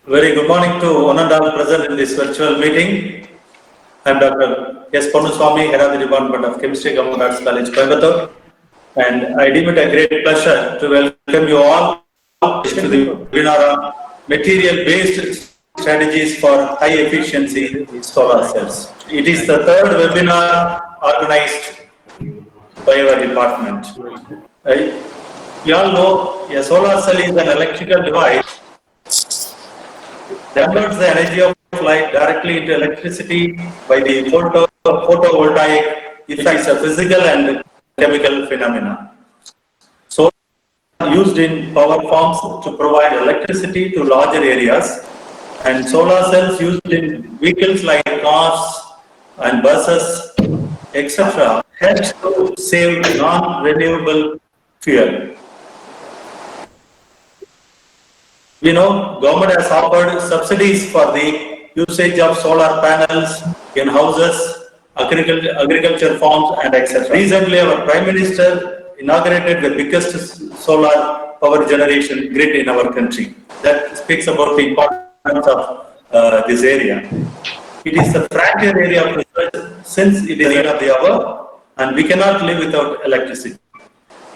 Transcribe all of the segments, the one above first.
Very good morning to one and all present in this virtual meeting. I am Dr. S. Ponnuswamy, Head of the Department of Chemistry, Government Arts College, Coimbatore. And I deem it a great pleasure to welcome you all to the webinar on material-based strategies for high-efficiency solar cells. It is the third webinar organized by our department. You all know a solar cell is an electrical device that converts the energy of light directly into electricity by the photovoltaic effects of physical and chemical phenomena. So, used in power farms to provide electricity to larger areas, and solar cells used in vehicles like cars and buses, etc., helps to save non-renewable fuel. We know government has offered subsidies for the usage of solar panels in houses, agriculture farms, and etc. Recently, our Prime Minister inaugurated the biggest solar power generation grid in our country. That speaks about the importance of this area. It is the frontier area of research since it is the need of the hour, and we cannot live without electricity.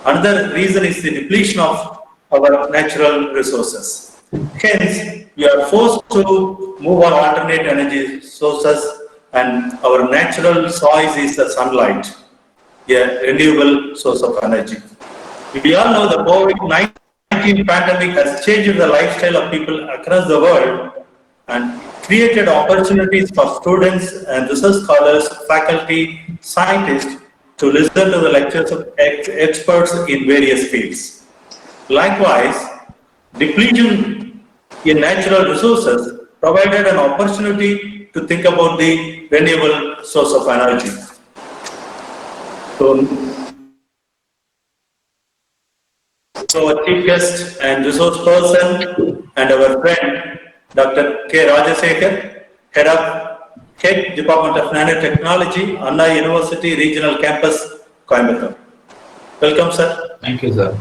Another reason is the depletion of our natural resources. Hence, we are forced to move on alternate energy sources, and our natural source is the sunlight, a renewable source of energy. We all know the COVID-19 pandemic has changed the lifestyle of people across the world and created opportunities for students and research scholars, faculty, scientists to listen to the lectures of experts in various fields. Likewise, depletion in natural resources provided an opportunity to think about the renewable source of energy. So our chief guest and resource person and our friend Dr. K. Rajasekhar, Head Department of Nanotechnology, Anna University Regional Campus, Coimbatore. Welcome, sir. Thank you, sir.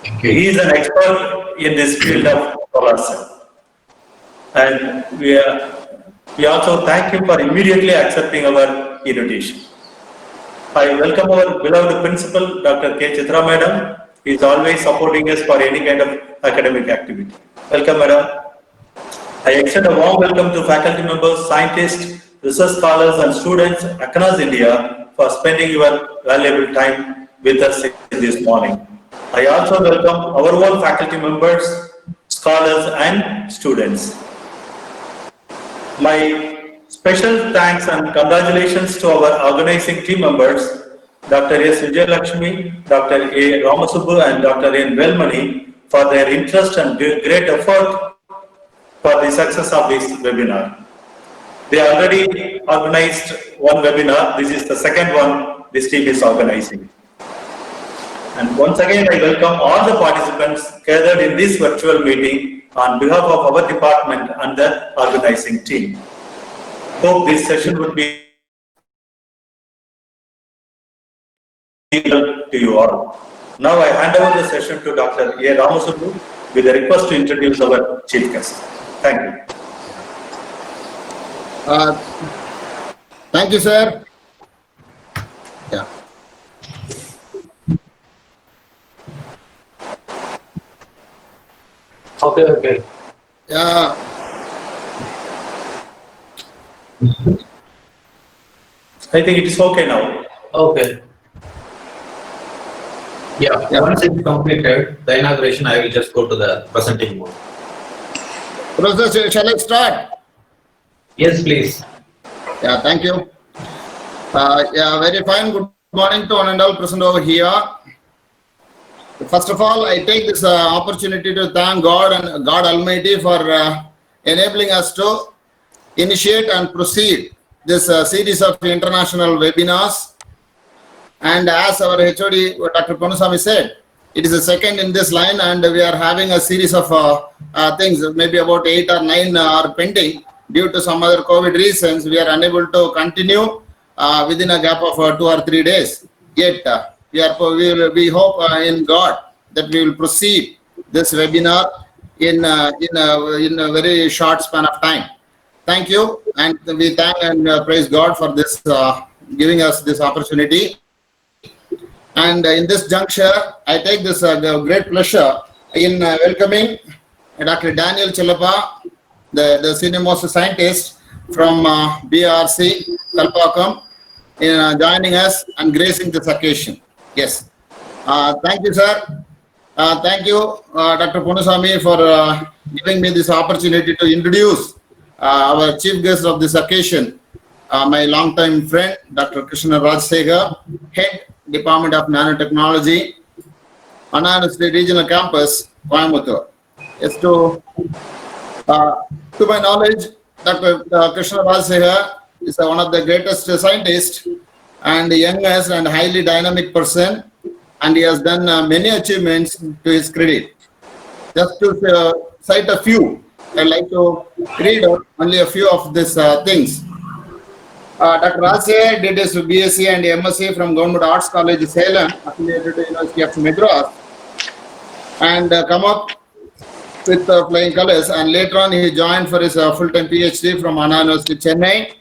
Thank you. He is an expert in this field of solar cell. And we also thank him for immediately accepting our invitation. I welcome our beloved principal, Dr. K. Chitra Madam. He is always supporting us for any kind of academic activity. Welcome, Madam. I extend a warm welcome to faculty members, scientists, research scholars, and students across India for spending your valuable time with us this morning. I also welcome our own faculty members, scholars, and students. My special thanks and congratulations to our organizing team members, Dr. S. Vijay Lakshmi, Dr. A. Ramasubbu, and Dr. N. Velmani for their interest and great effort for the success of this webinar. They already organized one webinar. This is the second one this team is organizing. And once again, I welcome all the participants gathered in this virtual meeting on behalf of our department and the organizing team. Hope this session would be helpful to you all. Now I hand over the session to Dr. A. Ramasubbu with a request to introduce our chief guest. Thank you. Thank you, sir. Yeah. Okay. Yeah. I think it is okay now. Okay. Yeah. Once it's completed, the inauguration, I will just go to the presenting mode. Professor, shall I start? Yes, please. Yeah, thank you. Yeah, very fine. Good morning to one and all present over here. First of all, I take this opportunity to thank God and God Almighty for enabling us to initiate and proceed this series of international webinars. And as our HOD, Dr. Ponnuswamy said, it is the second in this line, and we are having a series of things, maybe about 8 or 9 are pending. Due to some other COVID reasons, we are unable to continue within a gap of 2 or 3 days. Yet, we hope in God that we will proceed this webinar in a very short span of time. Thank you, and we thank and praise God for this giving us this opportunity. And in this juncture, I take this great pleasure in welcoming Dr. Daniel Chellappa, the senior most scientist from BRC Kalpakkam, in joining us and gracing this occasion. Yes. Thank you, sir. Thank you, Dr. Ponusamy, for giving me this opportunity to introduce our chief guest of this occasion, my longtime friend, Dr. Krishna Rajsekhar, Head, Department of Nanotechnology, Anna University Regional Campus, Coimbatore. Yes, to my knowledge, Dr. Krishna Rajsekhar is one of the greatest scientists and the youngest and highly dynamic person, and he has done many achievements to his credit. Just to cite a few, I'd like to read out only a few of these things. Dr. Rajsekhar did his BSc and MSc from Government Arts College, Salem, affiliated to University of Madras, and come up with flying colors. And later on, he joined for his full-time PhD from Anna University, Chennai,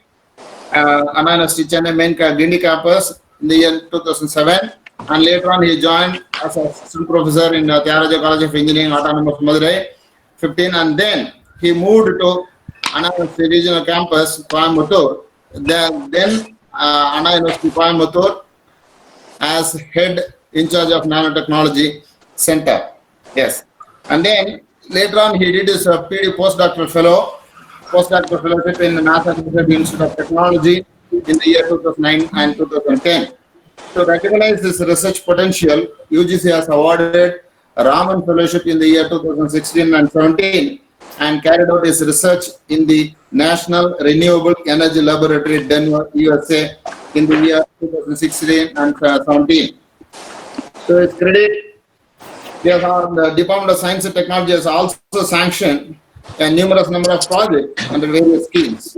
Anna University, Chennai main Guindy campus in the year 2007. And later on, he joined as assistant professor in Tyagaraja College of Engineering, Autonomous Madurai, 15. And then he moved to Anna University Regional Campus, Coimbatore. Then Anna University, Coimbatore, as head in charge of Nanotechnology Center. Yes. And then later on, he did his PD postdoctoral fellowship in the NASA Institute of Technology in the year 2009 and 2010. To recognize this research potential, UGC has awarded a Raman Fellowship in the year 2016 and 17 and carried out his research in the National Renewable Energy Laboratory, Denver, USA in the year 2016 and 17. So his credit, the Department of Science and Technology has also sanctioned a numerous number of projects under various schemes.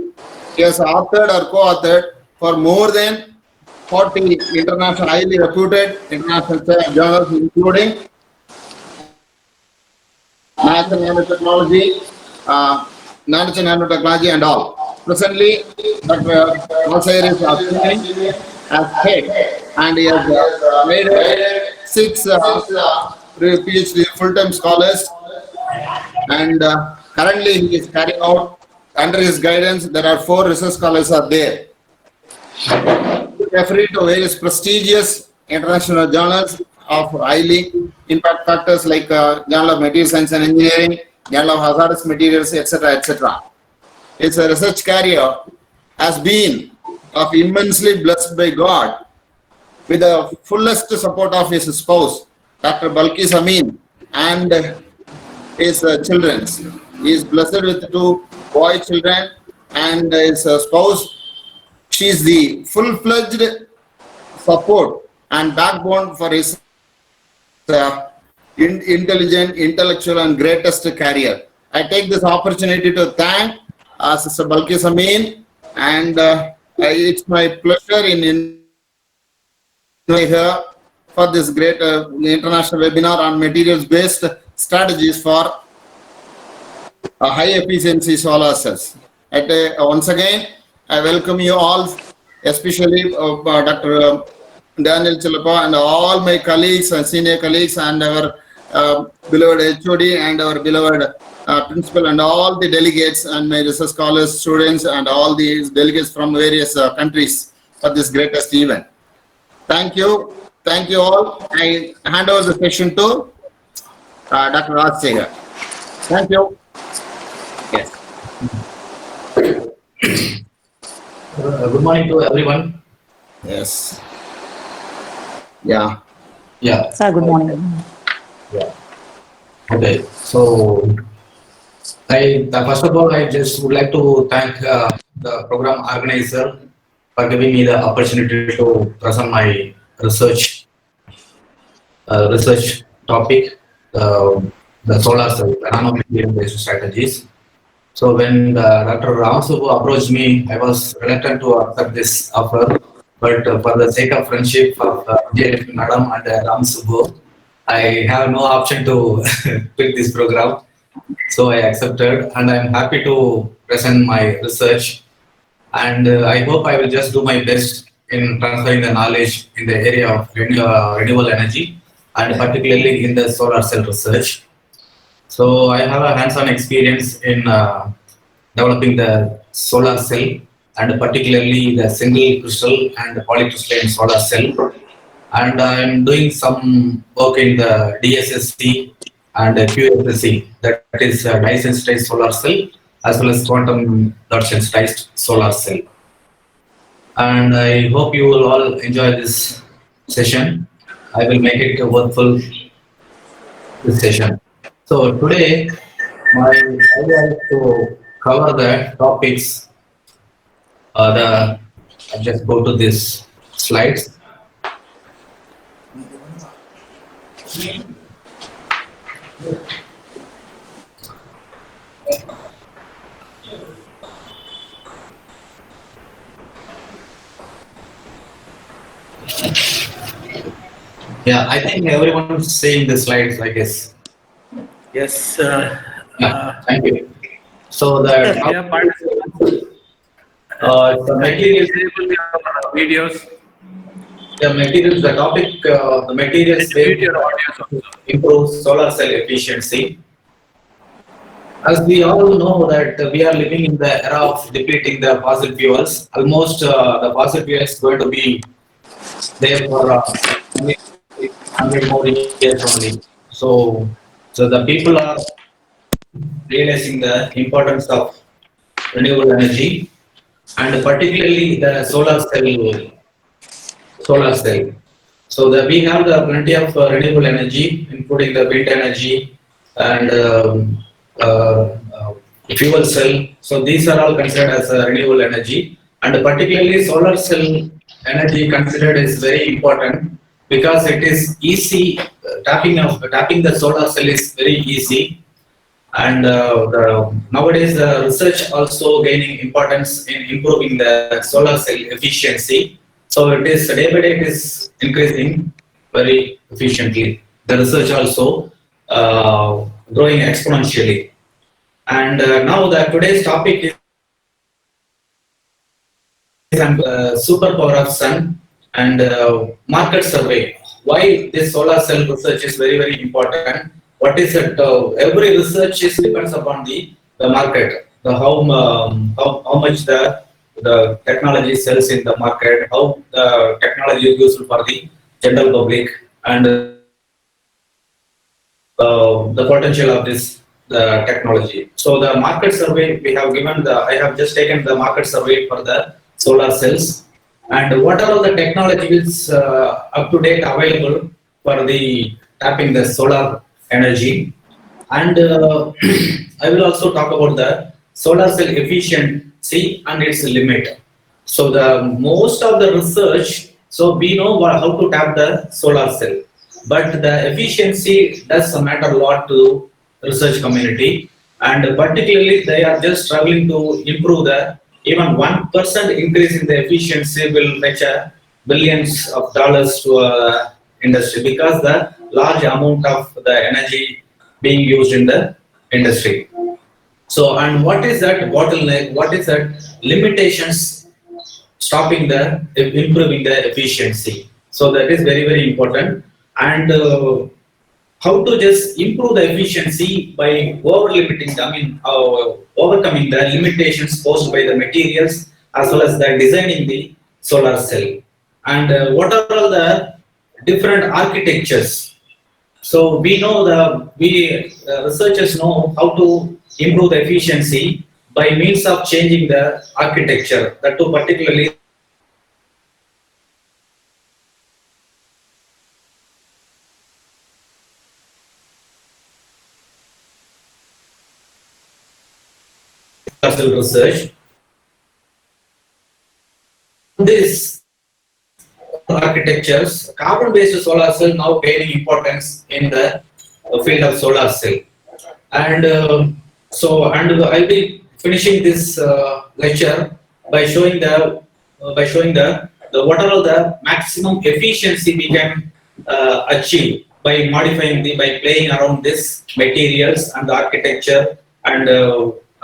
He has authored or co-authored for more than 40 international, highly reputed international journals, including National Nanotechnology, Nanotechnology and all. Presently, Dr. Rajsekhar is appearing as head, and he has made 6 PhD full-time scholars, and currently he is carrying out, under his guidance, there are 4 research scholars are there. Referring to various prestigious international journals of highly impact factors like Journal of Material Science and Engineering, Journal of Hazardous Materials, etc., etc. His research career has been of immensely blessed by God with the fullest support of his spouse, Dr. Balkis Amin, and his children. He is blessed with 2 boy children, and his spouse, she is the full-fledged support and backbone for his intelligent, intellectual, and greatest career. I take this opportunity to thank Sister Balkis Amin, and it's my pleasure in here for this great international webinar on materials-based strategies for high-efficiency solar cells. Once again, I welcome you all, especially Dr. Daniel Chellappa and all my colleagues and senior colleagues and our beloved HOD and our beloved principal and all the delegates and my research scholars, students and all these delegates from various countries for this greatest event. Thank you. Thank you all. I hand over the session to Dr. Rajsekhar. Thank you. Yes. Good morning to everyone. Yes. Yeah. Yeah. Sir, good morning. Yeah. Okay. So, first of all, I just would like to thank the program organizer for giving me the opportunity to present my research topic, the solar cell nanomaterial-based strategies. So when Dr. Ram Subbu approached me, I was reluctant to accept this offer, but for the sake of friendship of Madam and Ram Subbu, I have no option to pick this program. So I accepted, and I'm happy to present my research. And I hope I will just do my best in transferring the knowledge in the area of renewable energy, and particularly in the solar cell research. So I have a hands-on experience in developing the solar cell, and particularly the single crystal and polycrystalline solar cell. And I'm doing some work in the DSSC and QSSC, that is dye sensitized solar cell, as well as quantum dot sensitized solar cell. And I hope you will all enjoy this session. I will make it worthwhile, this session. So today, my idea is to cover the topics. I just go to this slides. Yeah, I think everyone's seeing the slides, I guess. Yes. Yeah, thank you. So the Yeah, the materials, videos. the materials, the topic, the materials will improve solar cell efficiency. As we all know that we are living in the era of depleting the fossil fuels. Almost the fossil fuels is going to be there for 100 more years only. So the people are realizing the importance of renewable energy, and particularly the solar cell. So we have the plenty of renewable energy, including the wind energy and fuel cell. So these are all considered as renewable energy, and particularly solar cell energy considered is very important because it is easy. Tapping the solar cell is very easy, and nowadays the research also gaining importance in improving the solar cell efficiency. So it is day by day it is increasing very efficiently. The research also growing exponentially. And now the today's topic is superpower of sun and market survey. Why this solar cell research is very important? What is it? Every research is depends upon the market, how much the technology sells in the market, how the technology is useful for the general public, and the potential of this technology. So the market survey we have given I have just taken the market survey for the solar cells, and what are all the technologies up to date available for the tapping the solar energy. And I will also talk about the solar cell efficiency and its limit. So the most of the research, so we know how to tap the solar cell, but the efficiency does matter a lot to research community, and particularly they are just struggling to improve the even 1% increase in the efficiency will fetch billions of dollars to industry, because the large amount of the energy being used in the industry. So, and what is that bottleneck? What is that limitations stopping the improving the efficiency? So that is very important. And how to just improve the efficiency by overcoming the limitations posed by the materials, as well as the designing the solar cell. And what are all the different architectures? So we know researchers know how to improve the efficiency by means of changing the architecture, that too particularly research. This architectures, carbon-based solar cell now gaining importance in the field of solar cell. And I'll be finishing this lecture by showing the what are all the maximum efficiency we can achieve by modifying by playing around this materials and the architecture and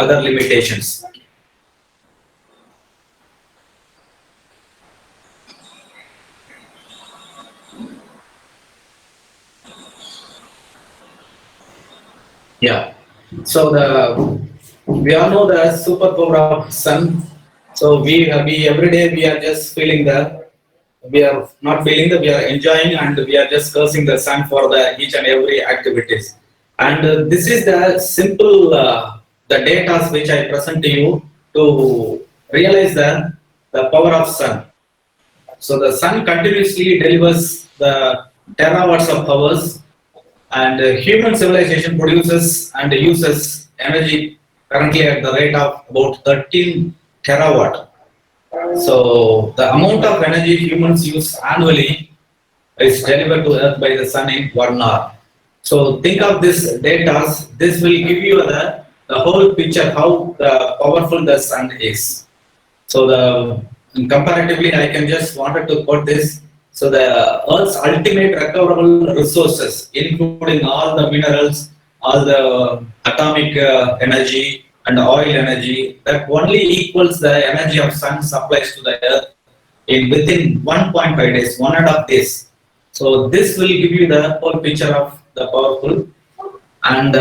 other limitations. Yeah. So we all know the superpower of sun. So we every day we are just feeling we are not feeling we are enjoying, and we are just cursing the sun for the each and every activities. And this is the simple the data which I present to you to realize the power of sun. So the sun continuously delivers the terawatts of powers, and human civilization produces and uses energy currently at the rate of about 13 terawatt. So the amount of energy humans use annually is delivered to Earth by the sun in 1 hour. So think of this data. This will give you the whole picture how powerful the sun is. So comparatively, I can just wanted to quote this. So the Earth's ultimate recoverable resources, including all the minerals, all the atomic energy and oil energy, that only equals the energy of sun supplies to the Earth within 1.5 days, 1.5 days. So this will give you the whole picture of the powerful. And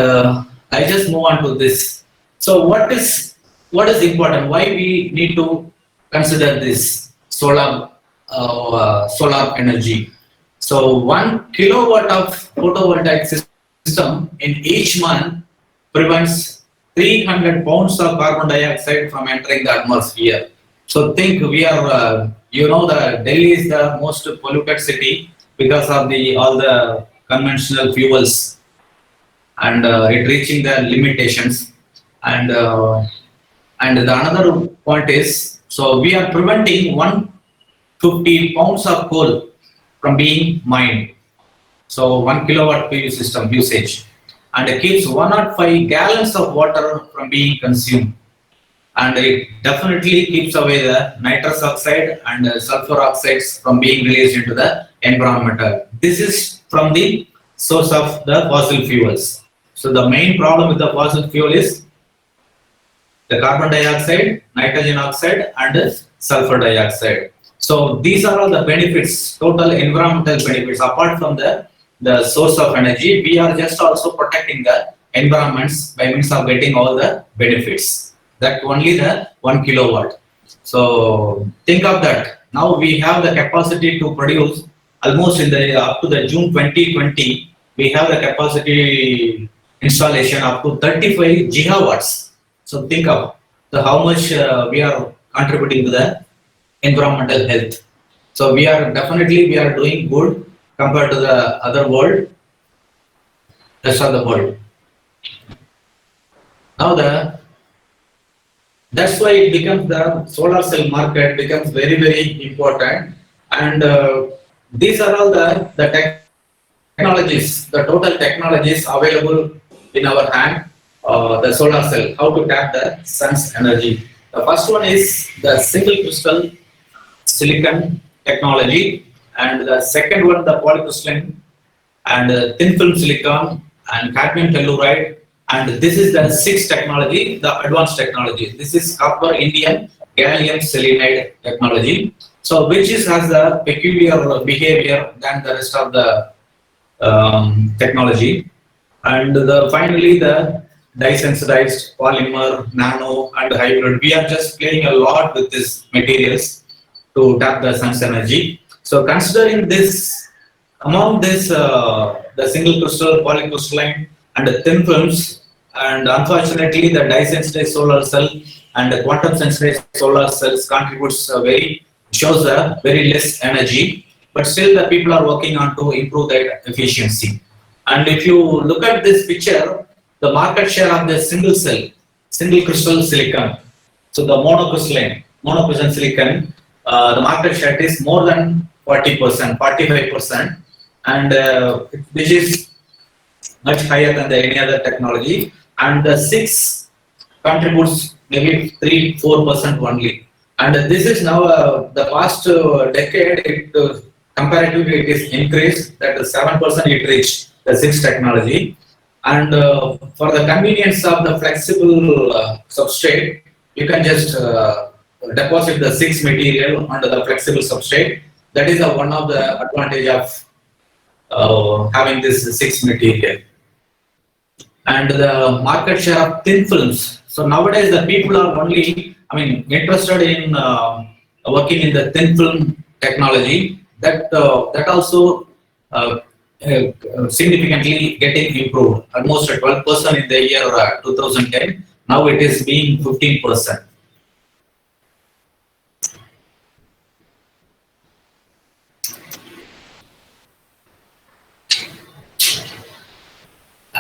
I just move on to this. So what is important? Why we need to consider this solar energy? So 1 kilowatt of photovoltaic system in each month prevents 300 pounds of carbon dioxide from entering the atmosphere. So think we are, the Delhi is the most polluted city because of all the conventional fuels, and it reaching the limitations. And the another point is, so we are preventing 150 pounds of coal from being mined. So 1 kilowatt PV system usage, and it keeps 105 gallons of water from being consumed, and it definitely keeps away the nitrous oxide and sulfur oxides from being released into the environment. This is from the source of the fossil fuels. So the main problem with the fossil fuel is the carbon dioxide, nitrogen oxide, and sulfur dioxide. So these are all the benefits, total environmental benefits. Apart from the source of energy, we are just also protecting the environments by means of getting all the benefits. That only the 1 kilowatt. So think of that. Now we have the capacity to produce almost up to the June 2020. We have the capacity installation up to 35 gigawatts. So think of how much we are contributing to the environmental health. So we are doing good compared to the other world, rest of the world. Now that's why it becomes the solar cell market becomes very, very important. And these are all the technologies, the total technologies available in our hand. The solar cell, how to tap the sun's energy. The first one is the single crystal silicon technology, and the second one the polycrystalline and thin film silicon and cadmium telluride, and this is the sixth technology, the advanced technology. This is copper indium gallium selenide technology. So which has a peculiar behavior than the rest of the technology. And finally the dye-sensitized polymer, nano and hybrid. We are just playing a lot with these materials to tap the sun's energy. So considering this, among this the single crystal, polycrystalline and the thin films, and unfortunately the dye-sensitized solar cell and the quantum sensitized solar cells shows a very less energy, but still the people are working on to improve their efficiency. And if you look at this picture, the market share of the single crystal silicon, so the monocrystalline silicon, the market share is more than 40%, 45%, and which is much higher than any other technology. And the 6 contributes maybe 3-4% only. And this is now the past decade, comparatively it is increased, that is 7% it reached the 6 technology. And for the convenience of the flexible substrate, you can just deposit the 6 material under the flexible substrate. That is one of the advantage of having this 6 material. And the market share of thin films. So nowadays the people are only, interested in working in the thin film technology. That also significantly getting improved. Almost 12% in the year 2010. Now it is being 15%.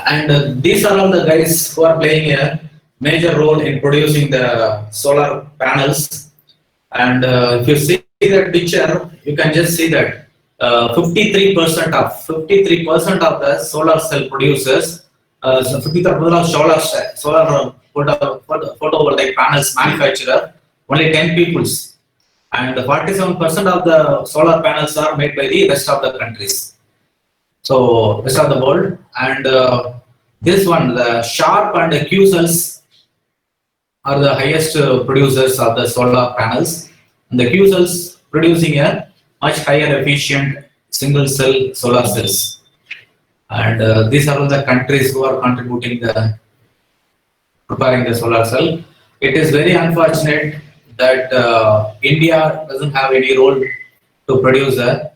And these are all the guys who are playing a major role in producing the solar panels. And if you see that picture, you can just see that 53% of the solar cell producers, 53% of solar photovoltaic panels manufacturer, only 10 peoples, and 47% of the solar panels are made by the rest of the countries. So rest of the world. And this one, the Sharp and the Q cells are the highest producers of the solar panels. And the Q cells producing a much higher efficient single cell solar cells. And these are all the countries who are contributing the preparing the solar cell. It is very unfortunate that India doesn't have any role to produce the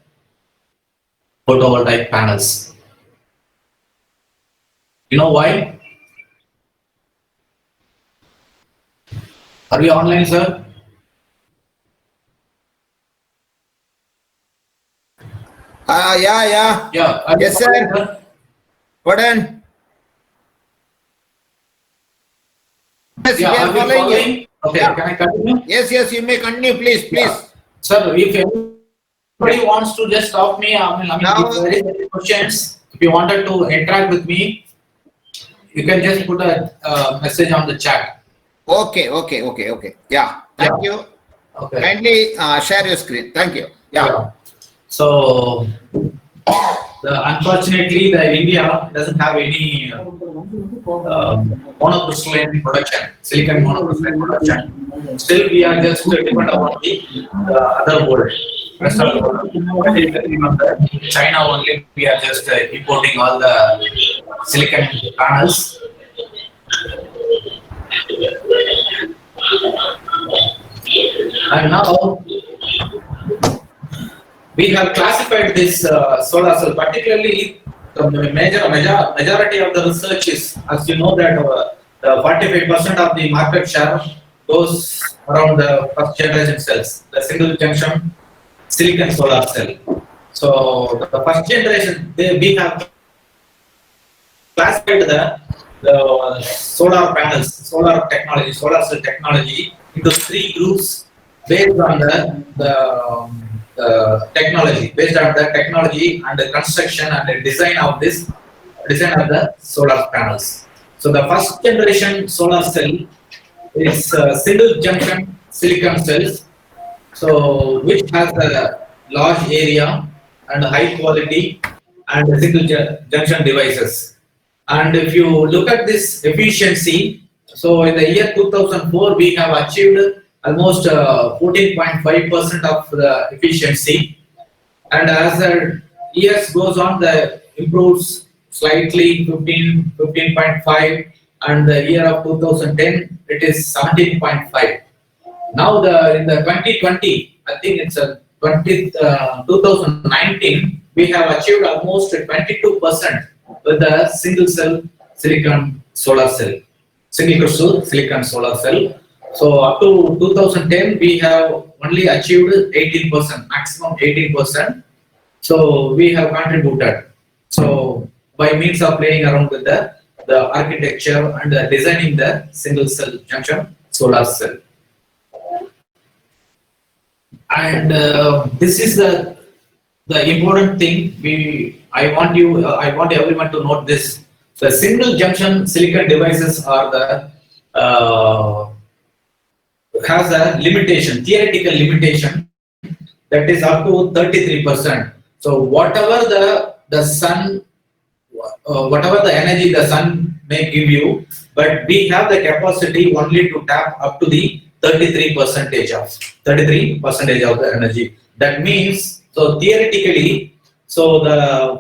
photovoltaic panels. You know why? Are we online, sir? Yeah. Yeah. Yes, sir. Pardon? Yes, Yeah, we are are we following you. following? Okay, Yeah. can I continue? Yes, you may continue, please. Yeah. Sir, if anybody wants to just stop me, Now- if there is any questions, if you wanted to interact with me, you can just put a message on the chat. Okay. Yeah, thank you. Okay. Kindly share your screen. Thank you. Yeah. So, unfortunately, the India doesn't have any monocrystalline production, silicon monocrystalline production. Still, we are just dependent on the other world. Rest of the world. Remember, China only, we are just importing all the silicon panels. And now, we have classified this solar cell, particularly the majority of the research is, as you know, that the 45% of the market share goes around the first generation cells, the single junction silicon solar cell. So the first generation, we have classified the solar panels, solar technology, solar cell technology into 3 groups based on the technology, and the construction and the design of the solar panels. So the first generation solar cell is single junction silicon cells, so which has a large area and high quality and single junction devices. And if you look at this efficiency, so in the year 2004 we have achieved almost 14.5% of the efficiency, and as the years goes on, the improves slightly 15.5, and the year of 2010 it is 17.5. Now in the 2020, I think it's 2019, we have achieved almost 22% with the single cell silicon solar cell, single crystal silicon solar cell. So up to 2010, we have only achieved 18%, maximum 18%. So we have contributed. So by means of playing around with the architecture and designing the single cell junction solar cell. And this is the important thing. I want everyone to note this. The single junction silicon devices are has a limitation, theoretical limitation, that is up to 33%. So whatever the sun, whatever the energy the sun may give you, but we have the capacity only to tap up to the 33% of the energy. That means, so theoretically, so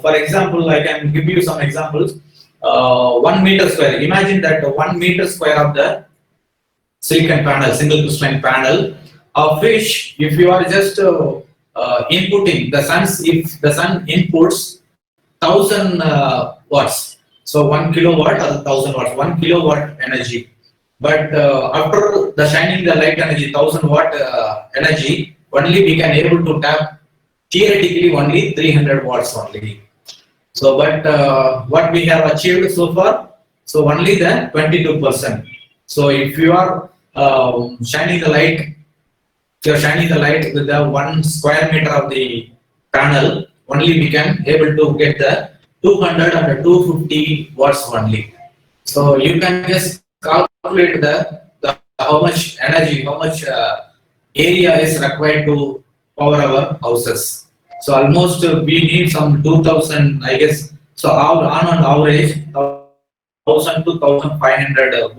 for example, I can give you some examples. 1 meter square. Imagine that 1 meter square of the silicon panel, single crystalline panel, of which if you are just inputting the sun's, if the sun inputs 1000 watts, so 1 kilowatt or 1000 watts, 1 kilowatt energy. But after the shining the light energy, 1000 watt energy, only we can able to tap theoretically only 300 watts only. So, but what we have achieved so far, so only the 22%. So if you are shining the light, you're shining the light with the 1 square meter of the panel, only we can able to get the 200 and 250 watts only. So you can just calculate the how much energy, how much area is required to power our houses. So almost we need some 2000, I guess. So on average, 1000 to 1500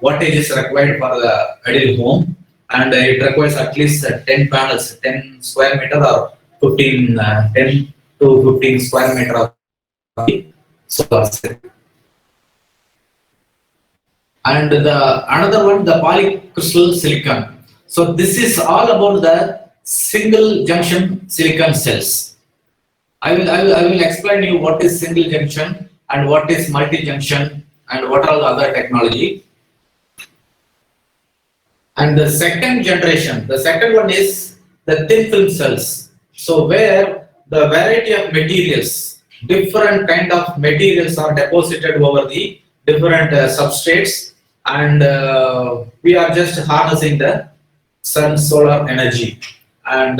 wattage is required for the ideal home, and it requires at least 10 panels, 10 square meter or 10 to 15 square meter of solar cell. And another one, the polycrystal silicon. So this is all about the single junction silicon cells. I will explain you what is single junction and what is multi junction and what are the other technology. And the second generation, the second one is the thin film cells. So where the variety of materials, different kind of materials are deposited over the different substrates, and we are just harnessing the sun solar energy. And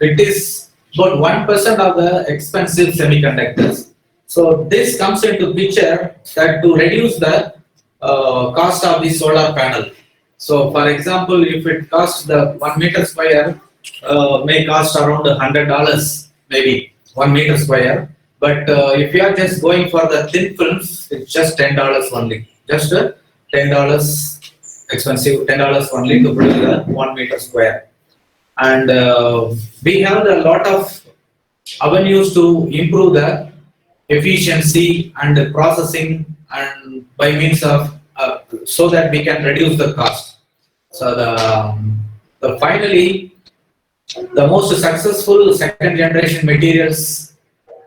it is about 1% of the expensive semiconductors. So this comes into picture that to reduce the cost of the solar panel. So for example, if it costs the 1 meter square may cost around $100, maybe 1 meter square. But if you are just going for the thin films, it's just $10 only. Just $10 expensive, $10 only to produce the 1 meter square. And we have a lot of avenues to improve the efficiency and the processing, and by means of so that we can reduce the cost. So the finally, the most successful second generation materials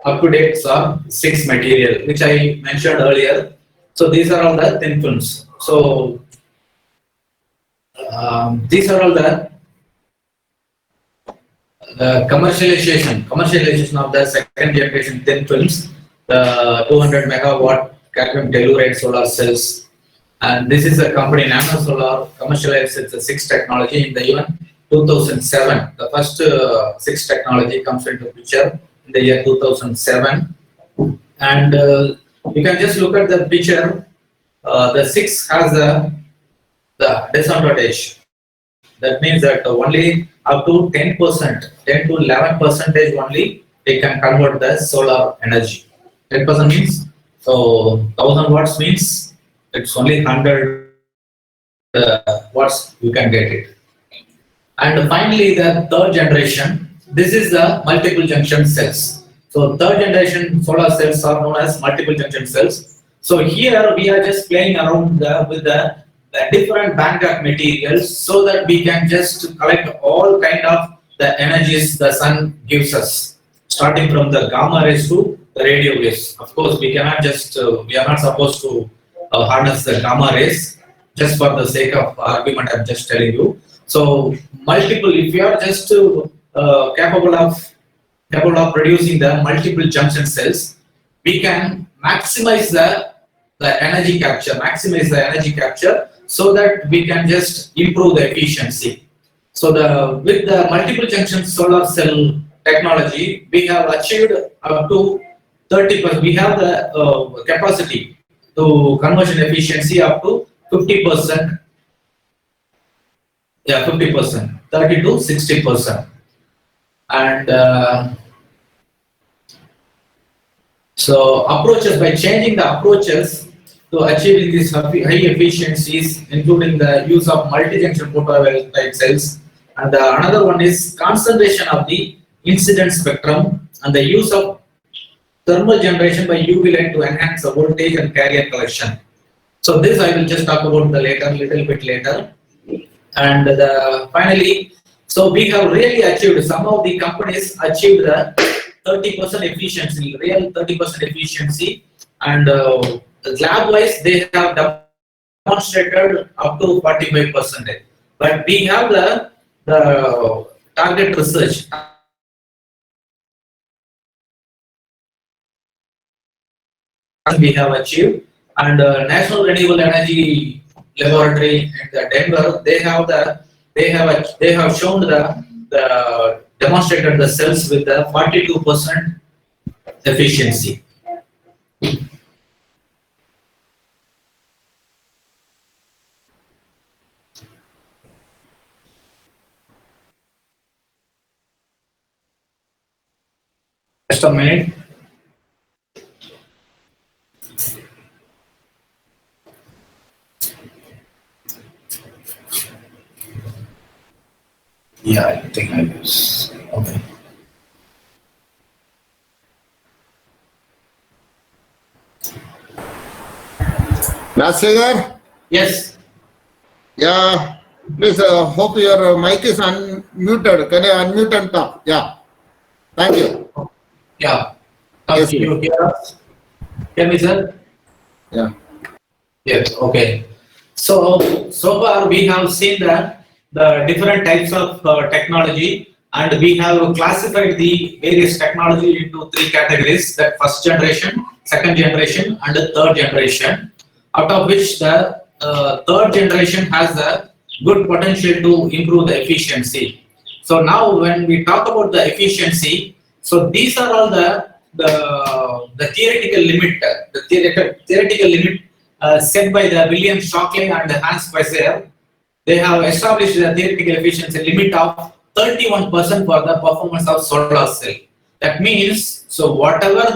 up to date are 6 material, which I mentioned earlier. So these are all the thin films. So these are all the commercialization of the second generation thin films, the 200 megawatt cadmium telluride solar cells. And this is a company, Nano Solar, commercialized its 6 technology in the year 2007. The first 6 technology comes into picture in the year 2007. And you can just look at the picture. The 6 has the disadvantage. That means that only up to 10%, 10 to 11% only they can convert the solar energy. 10% means, so 1000 watts means it's only 100 watts you can get it. And finally, the third generation, this is the multiple junction cells. So third generation solar cells are known as multiple junction cells. So here we are just playing around with the different bank of materials so that we can just collect all kind of the energies the sun gives us, starting from the gamma rays to the radio waves. Of course, we cannot just, we are not supposed to harness the gamma rays, just for the sake of argument I'm just telling you. So multiple, if you are just capable of producing the multiple junction cells, we can maximize the energy capture, so that we can just improve the efficiency. So with the multiple junction solar cell technology, we have achieved up to 30%. We have the capacity to conversion efficiency up to 50%. Yeah, 50%. 30 to 60%. And so approaches, by changing the approaches to achieving these high efficiencies, including the use of multi-junction photovoltaic cells, and another one is concentration of the incident spectrum and the use of thermal generation by UV light to enhance the voltage and carrier collection. So this I will just talk about the little bit later. And finally, so we have really achieved, some of the companies achieved the 30% efficiency, real 30% efficiency, and lab wise they have demonstrated up to 45%. But we have the target research. We have achieved, and National Renewable Energy Laboratory in Denver, they have shown the demonstrated the cells with the 42% efficiency. Just a minute. Yeah, I think I use. Okay. Rajsekhar? Yes. Yeah, please, hope your mic is unmuted. Can you unmute and talk? Yeah. Thank you. Yeah. Yes, You hear us? Hear me, sir? Yeah. Yes. Okay. So far we have seen the different types of technology, and we have classified the various technology into three categories: that first generation, second generation, and the third generation. Out of which the third generation has a good potential to improve the efficiency. So now when we talk about the efficiency, so these are all the theoretical limit, theoretical limit set by the William Shockley and Hans Weiser. They have established the theoretical efficiency limit of 31% for the performance of solar cell. That means, so whatever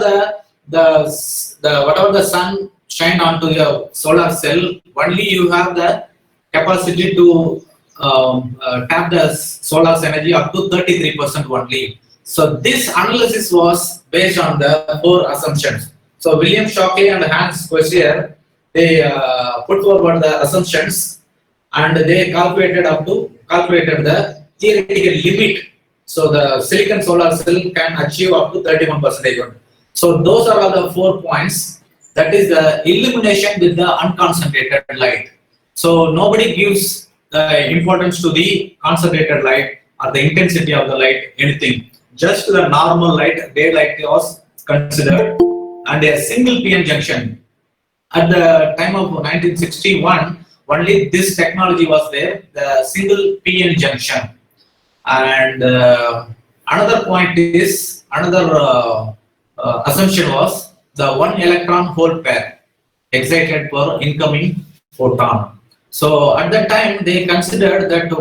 whatever the sun shine onto your solar cell, only you have the capacity to tap the solar's energy up to 33% only. So this analysis was based on the four assumptions. So William Shockley and Hans Weiser, they put forward the assumptions, and they calculated the theoretical limit. So the silicon solar cell can achieve up to 31%. So those are all the 4 points. That is the illumination with the unconcentrated light. So nobody gives importance to the concentrated light or the intensity of the light, anything. Just the normal light, daylight was considered, and a single PN junction. At the time of 1961, only this technology was there, the single PN junction. And another point is, another assumption was the one electron hole pair excited per incoming photon. So at that time, they considered that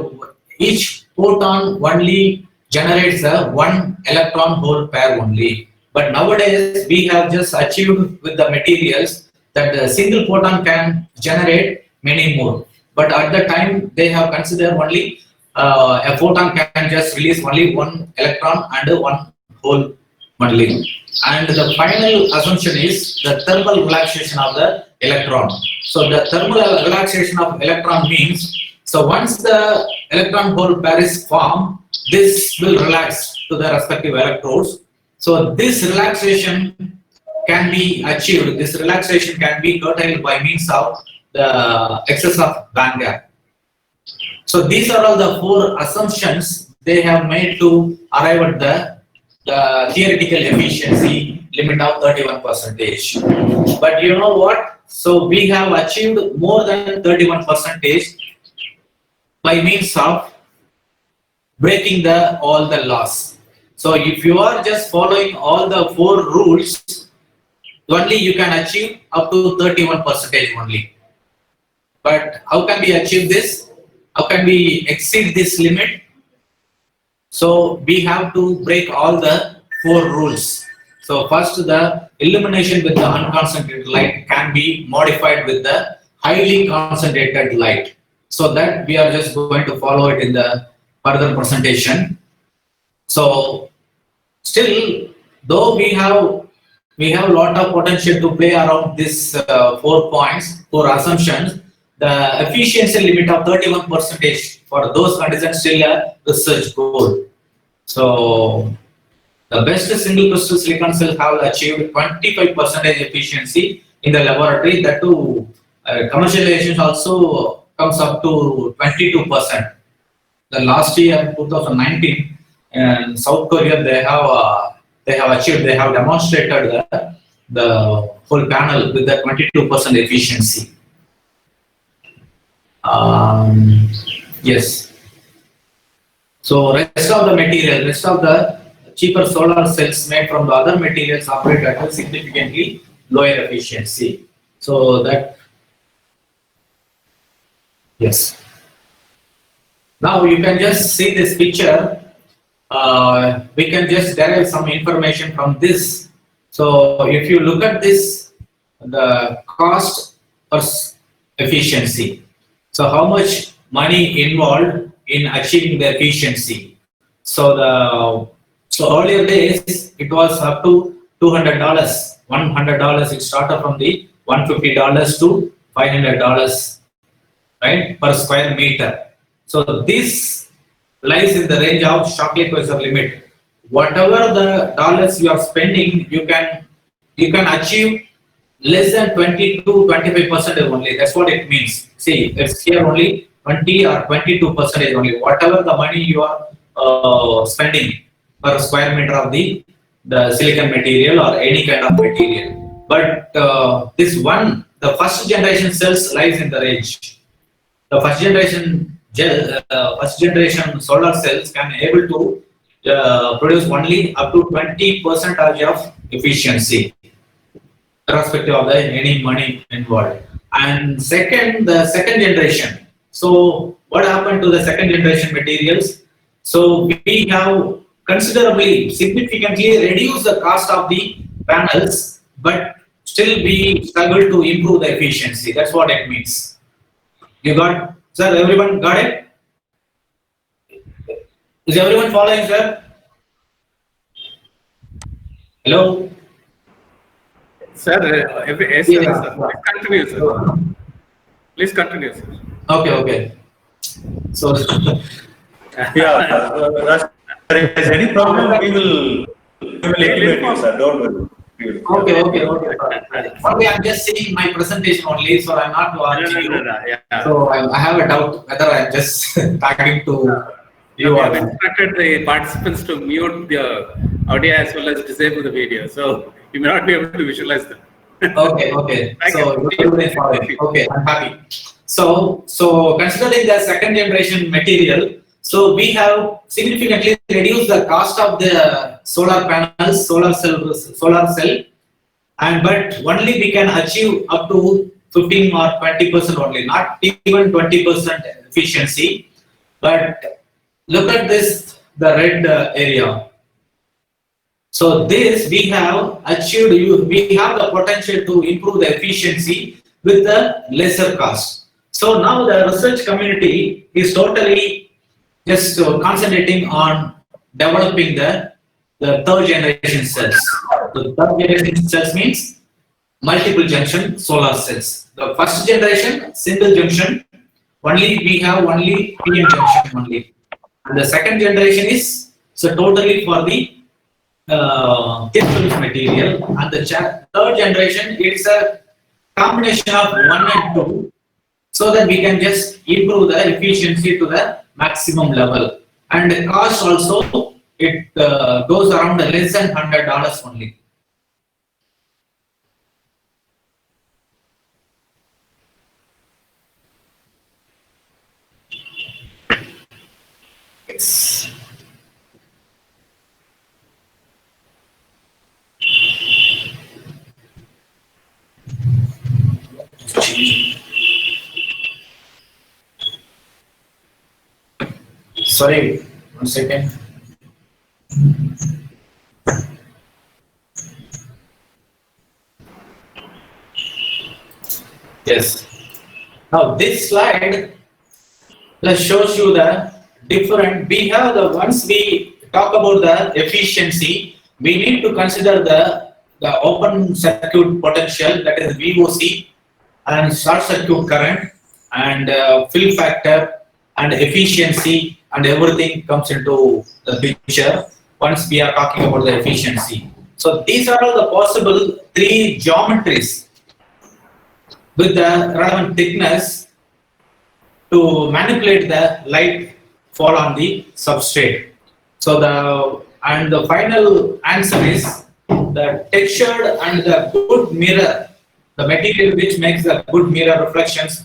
each photon only generates a one electron hole pair only. But nowadays, we have just achieved with the materials that the single photon can generate many more. But at the time, they have considered only a photon can just release only one electron and one hole only. And the final assumption is the thermal relaxation of the electron. So the thermal relaxation of electron means, so once the electron hole pair is formed, this will relax to the respective electrodes. So this relaxation can be achieved, this relaxation can be curtailed by means of the excess of band gap. So these are all the 4 assumptions they have made to arrive at the theoretical efficiency limit of 31%. But you know what? So we have achieved more than 31% by means of breaking all the laws. So if you are just following all the 4 rules, only you can achieve up to 31% only. But how can we achieve this? How can we exceed this limit? So we have to break all the 4 rules. So first, the illumination with the unconcentrated light can be modified with the highly concentrated light. So that we are just going to follow it in the further presentation. So still, though we have a lot of potential to play around this 4 points, 4 assumptions, the efficiency limit of 31% for those conditions still a research goal. So the best single crystal silicon cells have achieved 25% efficiency in the laboratory. That too, commercialization also comes up to 22%. The last year, 2019, in South Korea, they have demonstrated the whole panel with the 22% efficiency. Yes. So rest of the cheaper solar cells made from the other materials operate at a significantly lower efficiency. So that, yes. Now you can just see this picture. We can just derive some information from this. So if you look at this, the cost per efficiency. So how much money involved in achieving the efficiency? So earlier days it was up to $200, $100. It started from the $150 to $500, right, per square meter. So this lies in the range of Shockley Quasar limit. Whatever the dollars you are spending, you can achieve less than 20 to 25% only. That's what it means. See, it's here only 20 or 22% only. Whatever the money you are spending per square meter of the silicon material or any kind of material. But the first generation cells lies in the range. The first generation solar cells can able to produce only up to 20% of efficiency, irrespective of any money involved. And the second generation. So what happened to the second generation materials? So we have considerably, significantly reduced the cost of the panels, but still we struggle to improve the efficiency. That's what it means. You got, sir? Everyone got it? Is everyone following, sir? Hello? Sir, yes, sir. Please continue, sir. Please continue, sir. Okay. So, Yeah, if there is any problem, we will intimate you, sir. Don't worry. Okay, I'm just seeing my presentation only, so I'm not watching you. Yeah. So I have a doubt whether I'm just talking to you We or have instructed the participants to mute the audio as well as disable the video, so you may not be able to visualize them. Okay. Thank So you. okay, I'm happy. So considering the second generation material, so we have significantly reduced the cost of the solar panels, solar cell, and but only we can achieve up to 15 or 20% only, not even 20% efficiency. But look at this, the red area. So this we have achieved, we have the potential to improve the efficiency with the lesser cost. So now the research community is totally just concentrating on developing the third generation cells. The third generation cells means multiple junction solar cells. The first generation single junction, only we have only PN junction only. And the second generation is so totally for the thin film material, and the third generation it's a combination of 1 and 2, so that we can just improve the efficiency to the maximum level. And the cost also it goes around less than $100 only. Yes. Sorry, 1 second. Yes. Now this slide just shows you the different. We have the once we talk about the efficiency, we need to consider the open circuit potential, that is VOC, and short circuit current, and fill factor and efficiency, and everything comes into the picture once we are talking about the efficiency. So these are all the possible three geometries with the relevant thickness to manipulate the light fall on the substrate. So the final answer is the textured and the good mirror, the material which makes the good mirror reflections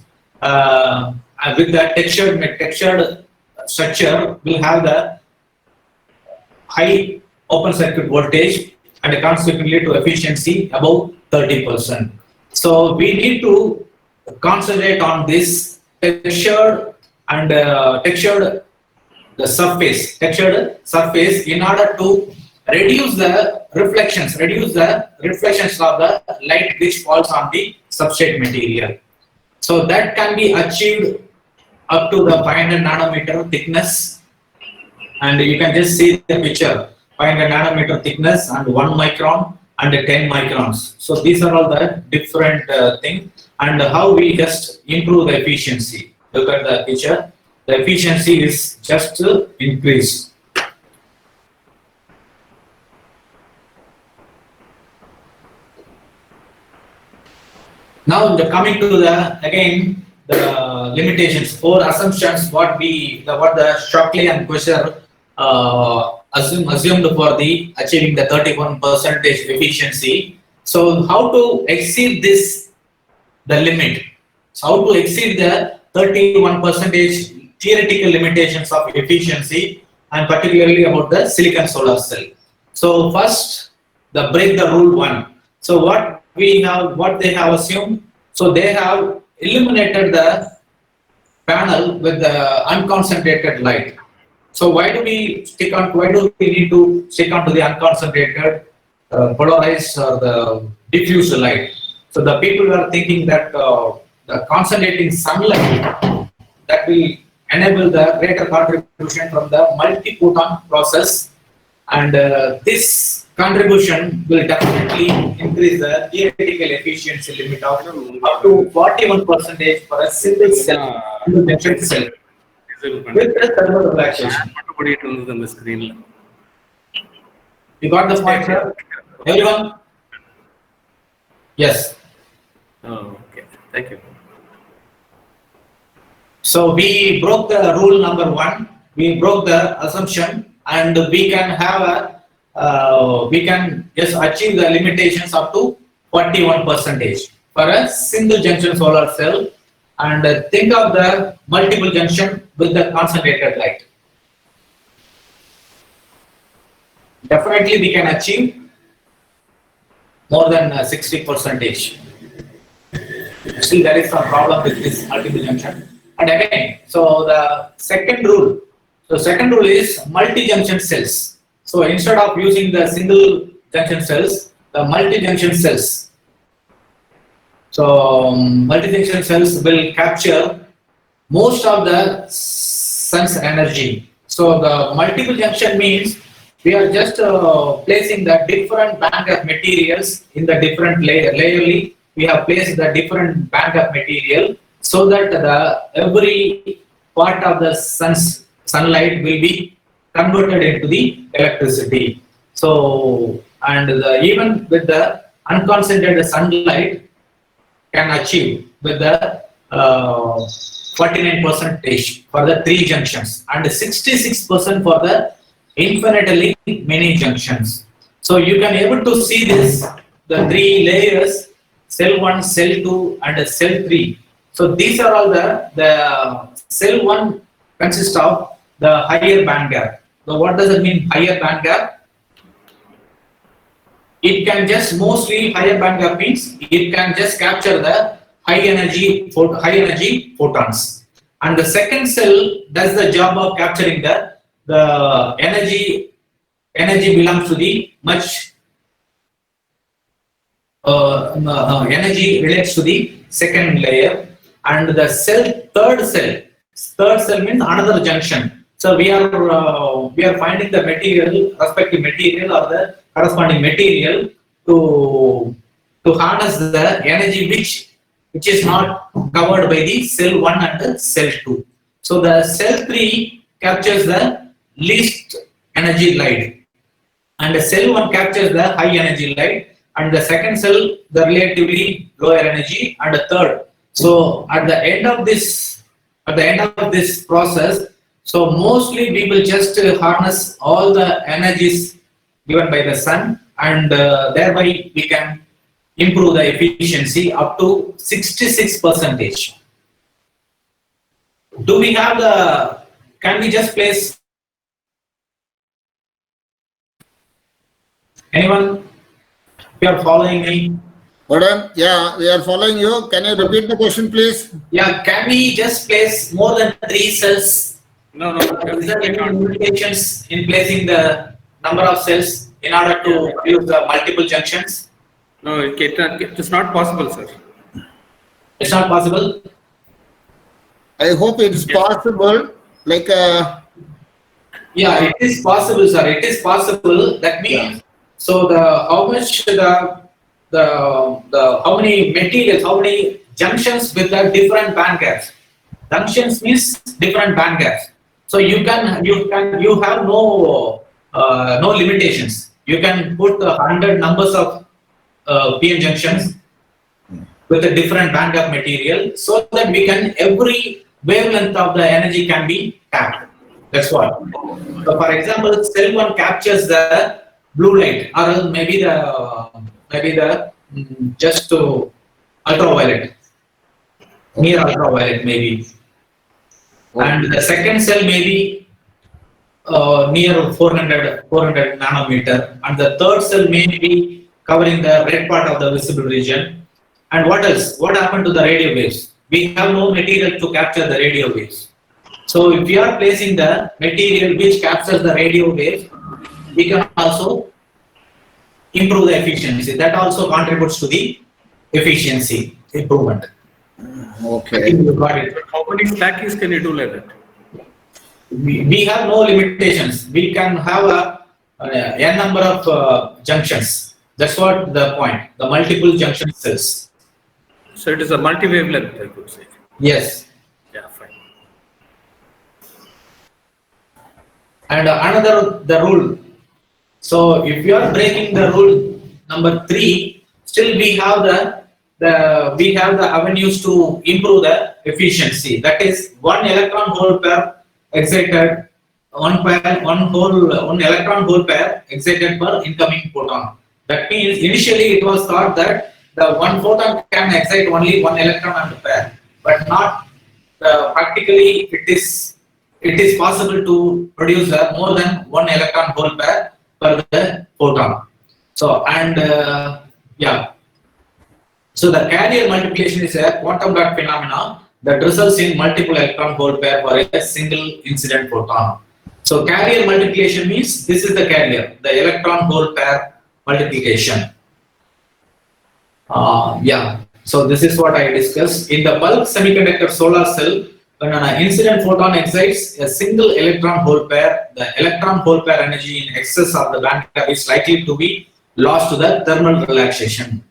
with the textured structure will have the high open circuit voltage and consequently to efficiency above 30%. So we need to concentrate on this textured surface in order to reduce the reflections of the light which falls on the substrate material. So that can be achieved up to the 500 nanometer thickness, and you can just see the picture, 500 nanometer thickness and 1 micron and 10 microns. So these are all the different things, and how we just improve the efficiency. Look at the picture, the efficiency is just increased. Now coming to the limitations, 4 assumptions what the Shockley and Quisser assumed for the achieving the 31% efficiency. So how to exceed the limit? So how to exceed the 31% theoretical limitations of efficiency, and particularly about the silicon solar cell. So first, break the rule 1. So what they have assumed, so they have illuminated the panel with the unconcentrated light. So why do we need to stick on to the unconcentrated, polarized or the diffuse light? So the people are thinking that the concentrating sunlight that will enable the greater contribution from the multi-photon process, and this contribution will definitely increase the theoretical efficiency limit of up to 41% for a single cell, junction cell with the thermal relaxation. Put it on the screen. You got the point, sir? Everyone? Yes. Oh, okay. Thank you. So we broke the rule number 1. We broke the assumption, and we can have we can just achieve the limitations up to 41% for a single junction solar cell, and think of the multiple junction with the concentrated light. Definitely we can achieve more than 60%. Still there is some problem with this multiple junction. And again, so the second rule is multi-junction cells. So instead of using the single junction cells, the multi-junction cells. So multi-junction cells will capture most of the sun's energy. So the multiple junction means we are just placing the different bank of materials in the different layerly. We have placed the different bank of material so that every part of the sunlight will be converted into the electricity. So, and even with the unconcentrated sunlight can achieve with the 49% for the 3 junctions and 66% for the infinitely many junctions. So you can able to see this, the 3 layers, cell 1, cell 2 and cell 3. So these are all the cell 1 consists of the higher band gap. So what does it mean, higher band gap? It can just mostly higher band gap means it can just capture the high energy photons, and the second cell does the job of capturing the energy belongs to the much energy relates to the second layer, and the third cell means another junction. So we are finding the material, respective material or the corresponding material to harness the energy which is not covered by the cell 1 and the cell 2. So the cell 3 captures the least energy light, and the cell 1 captures the high energy light, and the second cell the relatively lower energy, and the third. So at the end of this process, so mostly we will just harness all the energies given by the sun, and thereby we can improve the efficiency up to 66%. Do we have the, can we just place, anyone? You are following me? Hold on. Yeah, we are following you. Can you repeat the question, please? Yeah, can we just place more than 3 cells? No, Is there any limitations in placing the number of cells in order to use the multiple junctions? no, it's not possible, sir. It's not possible? I hope it is possible. Like, Yeah, it is possible, sir. It is possible. That means, so how many materials, how many junctions with the different band gaps? Junctions means different band gaps. So you have no limitations. You can put 100 numbers of PN junctions with a different band gap material, so that every wavelength of the energy can be tapped. That's what. So for example, cell 1 captures the blue light, or maybe the just to ultraviolet, near ultraviolet maybe. And the second cell may be near 400 nanometer, and the third cell may be covering the red part of the visible region. And what else? What happened to the radio waves? We have no material to capture the radio waves. So if we are placing the material which captures the radio waves, we can also improve the efficiency. That also contributes to the efficiency improvement. okay. You got it. How many stackies can you do like that? We have no limitations. We can have n number of junctions. That's what the point. The multiple junction cells. So it is a multi-wavelength, I could say. Yes. Yeah, fine. And the rule. So if you are breaking the rule number 3, still we have the avenues to improve the efficiency. That is, one electron hole pair excited, one electron hole pair excited per incoming photon. That means initially it was thought that the one photon can excite only one electron and pair, but not practically. It is possible to produce more than one electron hole pair per the photon. So so the carrier multiplication is a quantum dot phenomenon that results in multiple electron hole pair for a single incident photon. So carrier multiplication means this is the carrier, the electron hole pair multiplication. So this is what I discussed. In the bulk semiconductor solar cell, when an incident photon excites a single electron hole pair, the electron hole pair energy in excess of the band gap is likely to be lost to the thermal relaxation.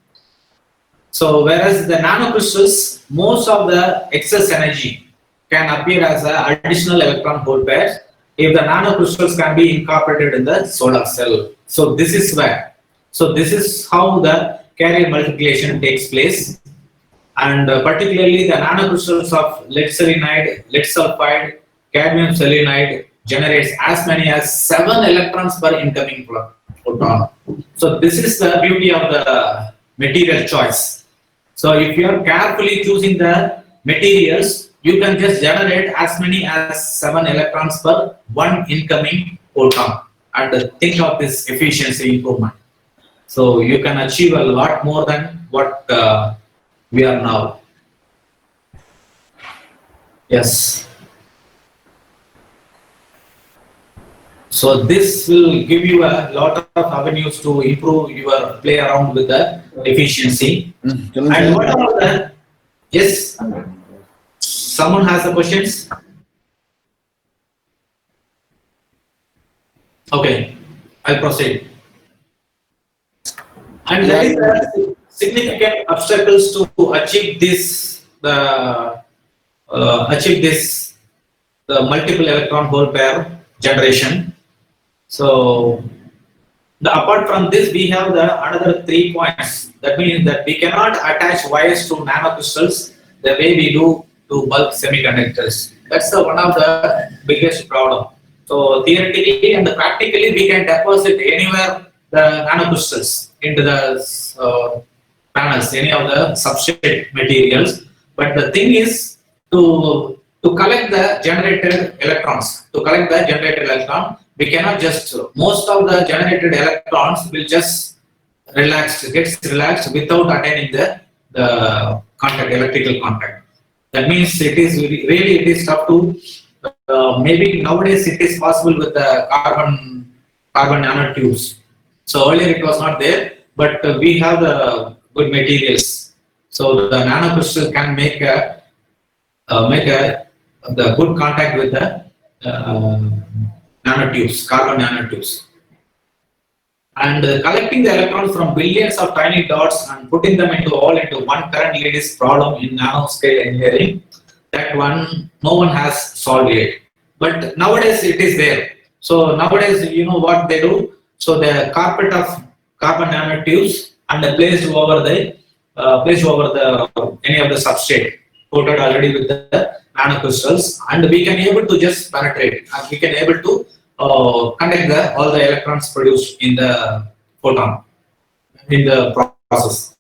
So whereas the nanocrystals, most of the excess energy can appear as an additional electron hole pairs if the nanocrystals can be incorporated in the solar cell. So this is where. So this is how the carrier multiplication takes place, and particularly the nanocrystals of lead selenide, lead sulfide, cadmium selenide generates as many as 7 electrons per incoming photon. So this is the beauty of the material choice. So if you are carefully choosing the materials, you can just generate as many as 7 electrons per one incoming photon, and think of this efficiency improvement. So you can achieve a lot more than what we are now. Yes. So this will give you a lot of avenues to improve your play around with the efficiency. Can you And say- what about the, yes, someone has the questions? Okay, I'll proceed. And there is a significant obstacles to achieve this, the multiple electron hole pair generation. So apart from this, we have the another 3 points. That means that we cannot attach wires to nanocrystals the way we do to bulk semiconductors. That's one of the biggest problem. So theoretically and practically, we can deposit anywhere the nanocrystals into the panels, any of the substrate materials. But the thing is to collect the generated electrons. To collect the generated electron, we cannot just, most of the generated electrons will just gets relaxed without attaining the contact, electrical contact. That means it is really, it is tough to, maybe nowadays it is possible with the carbon nanotubes. So earlier it was not there, but we have the good materials. So the nanocrystal can make the good contact with the nanotubes, carbon nanotubes. And collecting the electrons from billions of tiny dots and putting them into one currently is problem in nanoscale engineering. That one, no one has solved yet. But nowadays it is there. So nowadays, you know what they do? So the carpet of carbon nanotubes and placed over the any of the substrate coated already with the nanocrystals, and we can able to just penetrate, and we can able to connect all the electrons produced in the photon in the process.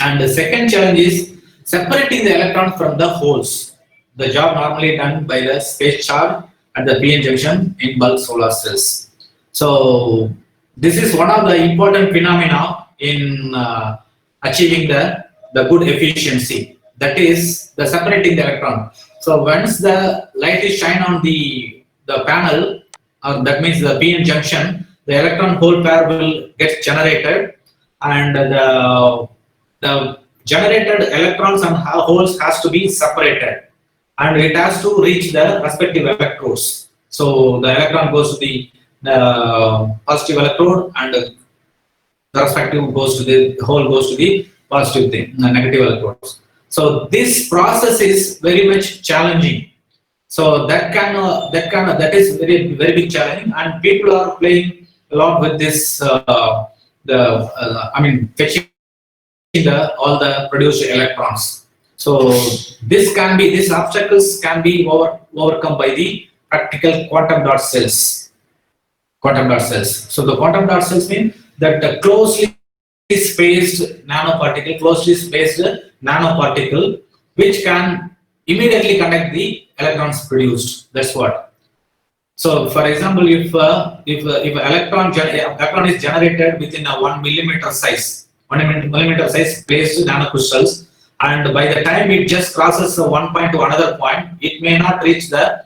And the second challenge is separating the electron from the holes. The job normally done by the space charge at the p-n junction in bulk solar cells. So this is one of the important phenomena in achieving the good efficiency. That is the separating the electron. So once the light is shine on the panel, that means the p-n junction, the electron hole pair will get generated, and the generated electrons and holes has to be separated, and it has to reach the respective electrodes. So the electron goes to the positive electrode, and the respective goes to the hole goes to the positive thing, the negative electrodes. So this process is very much challenging. So that is very big challenge, and people are playing a lot with this. Fetching all the produced electrons. So these obstacles can be overcome by the practical quantum dot cells. So the quantum dot cells mean that the closely spaced nanoparticle which can immediately connect the electrons produced. That's what. So, for example, if electron is generated within a 1 millimeter size placed nanocrystals, and by the time it just crosses one point to another point, it may not reach the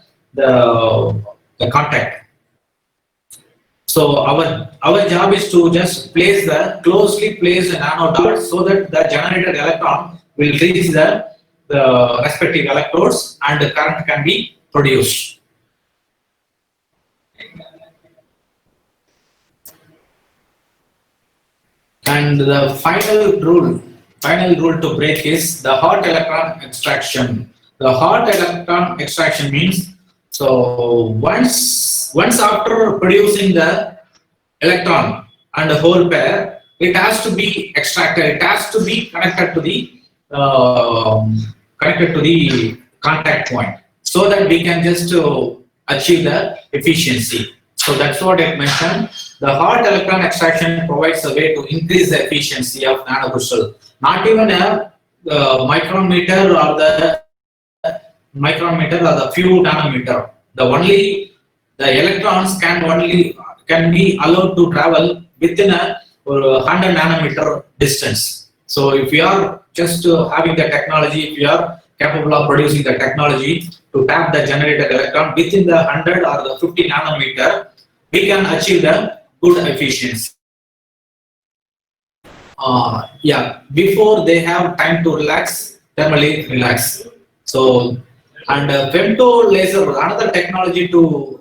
contact. So our job is to just closely place the nanodots so that the generated electron will reach the respective electrodes and the current can be produced. And the final rule to break is the hot electron extraction. The hot electron extraction means, so once after producing the electron and the hole pair, it has to be extracted. It has to be connected to the contact point, so that we can just achieve the efficiency. So that's what I mentioned. The hot electron extraction provides a way to increase the efficiency of nanocrystal. Not even a micrometer or the few nanometer. The electrons can be allowed to travel within a 100 nanometer distance. So if we are just having the technology, if we are capable of producing the technology to tap the generated electron within the 100 or the 50 nanometer, we can achieve the good efficiency. before they have time to relax, thermally relax. So, and femto laser, another technology to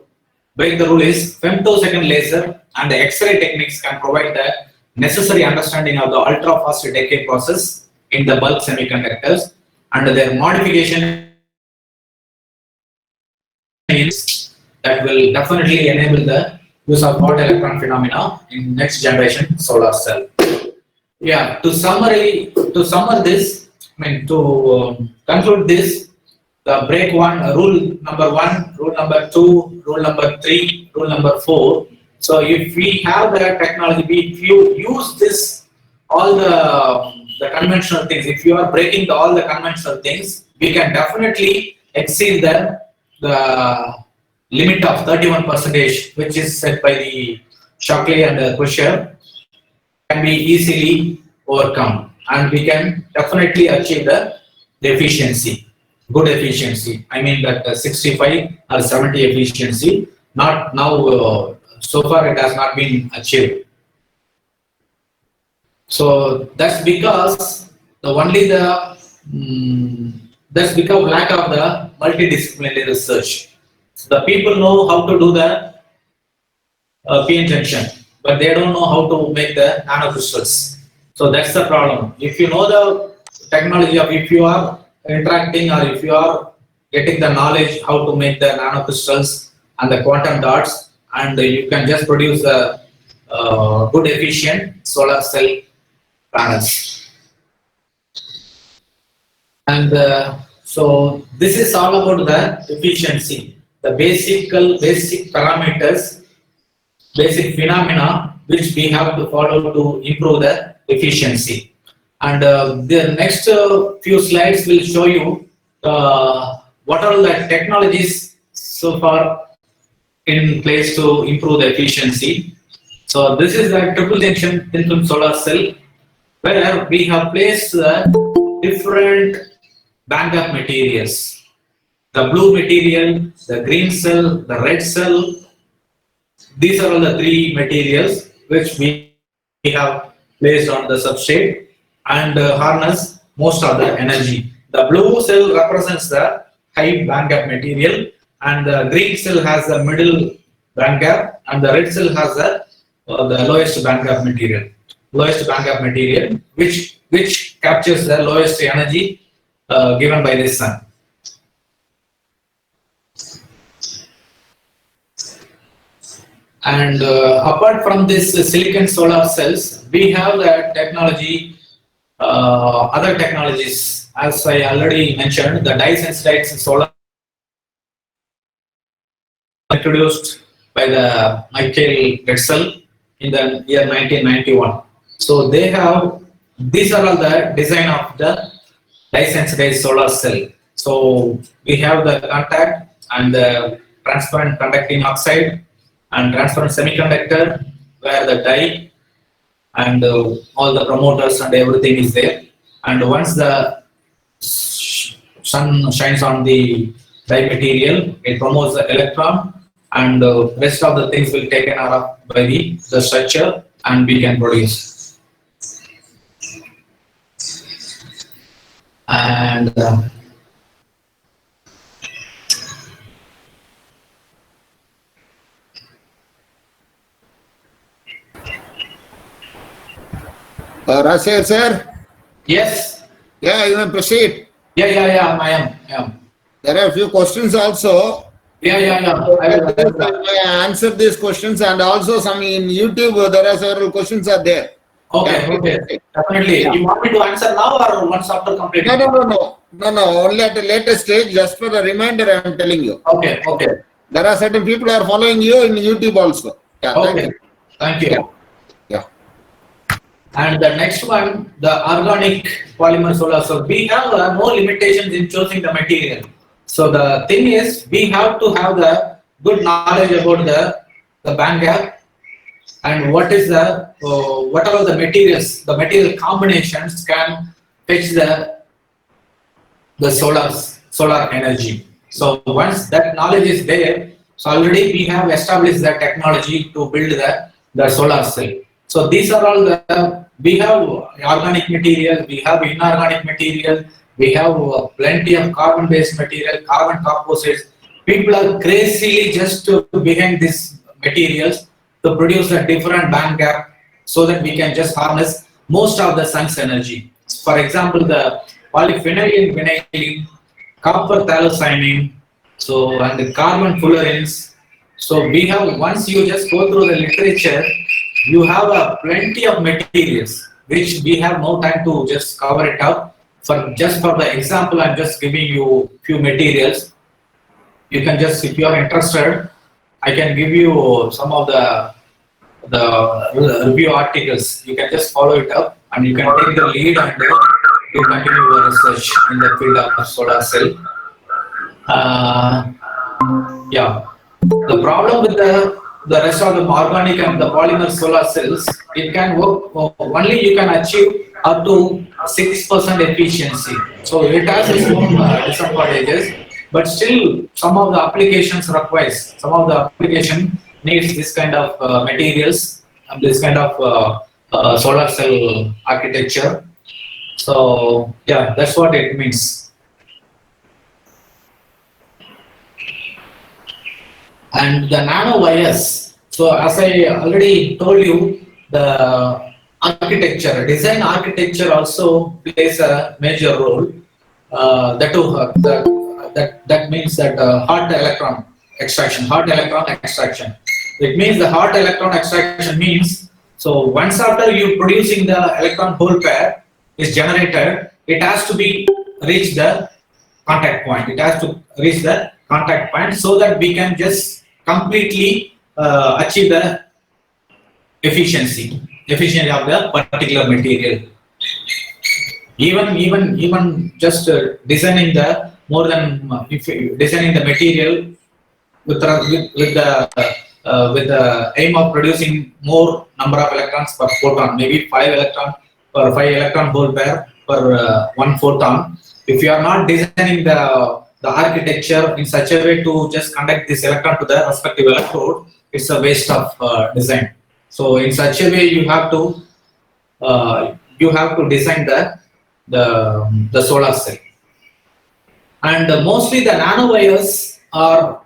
break the rule is femtosecond laser and the X-ray techniques can provide the necessary understanding of the ultra-fast decay process in the bulk semiconductors, and their modification is that will definitely enable the use of hot electron phenomena in next generation solar cell. Yeah, to summer this, to conclude this, the break rule number 1, rule number 2, rule number 3, rule number 4. So if we have the technology, if you use this, all the conventional things, if you are breaking all the conventional things, we can definitely exceed the limit of 31%, which is set by the Shockley and Pusher, can be easily overcome, and we can definitely achieve the efficiency, good efficiency. I mean that 65 or 70 efficiency. Not now. So far, it has not been achieved. So that's because that's because lack of the multidisciplinary research. So the people know how to do the PN junction, but they don't know how to make the nanocrystals. So that's the problem. If you know the technology of, if you are interacting or if you are getting the knowledge how to make the nanocrystals and the quantum dots, and you can just produce a good efficient solar cell panels. And so this is all about the efficiency, the basic parameters, basic phenomena which we have to follow to improve the efficiency. And the next few slides will show you what are the technologies so far in place to improve the efficiency. So this is the triple junction thin film solar cell, where we have placed different band gap materials. The blue material, the green cell, the red cell. These are all the three materials which we have placed on the substrate and harness most of the energy. The blue cell represents the high band gap material, and the green cell has the middle band gap, and the red cell has the lowest band gap material. Which captures the lowest energy given by the sun. And apart from this silicon solar cells, we have the technology, other technologies. As I already mentioned, the dye-sensitized solar introduced by the Michael Wetzel in the year 1991. So they have, these are all the design of the dye-sensitized solar cell. So we have the contact and the transparent conducting oxide and transparent semiconductor, where the dye and all the promoters and everything is there. And once the sun shines on the dye material, it promotes the electron, and the rest of the things will be taken out by the structure, and we can produce. And Rashir sir? yes, Yeah, you may proceed. yeah, I am. There are a few questions also. Yeah. I will answer these questions, and also some in YouTube there are several questions are there. Okay, definitely. Yeah. You want me to answer now or once after completing? No, only at a later stage, just for the reminder I am telling you. Okay. There are certain people who are following you in YouTube also. Yeah, Okay, thank you. Yeah. And the next one, the organic polymer solar cell. We have no limitations in choosing the material. So the thing is, we have to have the good knowledge about the band gap and what is the what are the materials. The material combinations can fetch the solar energy. So once that knowledge is there, so already we have established the technology to build the solar cell. So these are all we have organic material, we have inorganic material, we have plenty of carbon-based material, carbon composites. People are crazily just behind these materials to produce a different band gap so that we can just harness most of the sun's energy. For example, the polyphenylene vinylene, copper phthalocyanine, so and the carbon fullerenes. So we have, once you just go through the literature, you have plenty of materials which we have no time to just cover it up. For the example, I'm just giving you few materials. You can just, if you are interested, I can give you some of the review articles. You can just follow it up and you can take the lead and you continue your research in the field of solar cell. Yeah. The problem with the rest of the organic and the polymer solar cells, it can work, only you can achieve up to 6% efficiency. So it has its own disadvantages, but still some of the applications requires, some of the application needs this kind of materials and this kind of solar cell architecture. So yeah, that's what it means. And the nanowires, so as I already told you, the architecture, design architecture also plays a major role. That means that hot electron extraction. It means the hot electron extraction means, so once after you producing the electron hole pair is generated, it has to be reach the contact point. It has to reach the contact point so that we can just completely achieve the efficiency of the particular material. Even just designing the more than designing the material with the aim of producing more number of electrons per photon, maybe 5 electron hole pair per 1 photon. If you are not designing the architecture in such a way to just conduct this electron to the respective electrode, it's a waste of design. So in such a way you have to design the solar cell. And mostly the nanowires are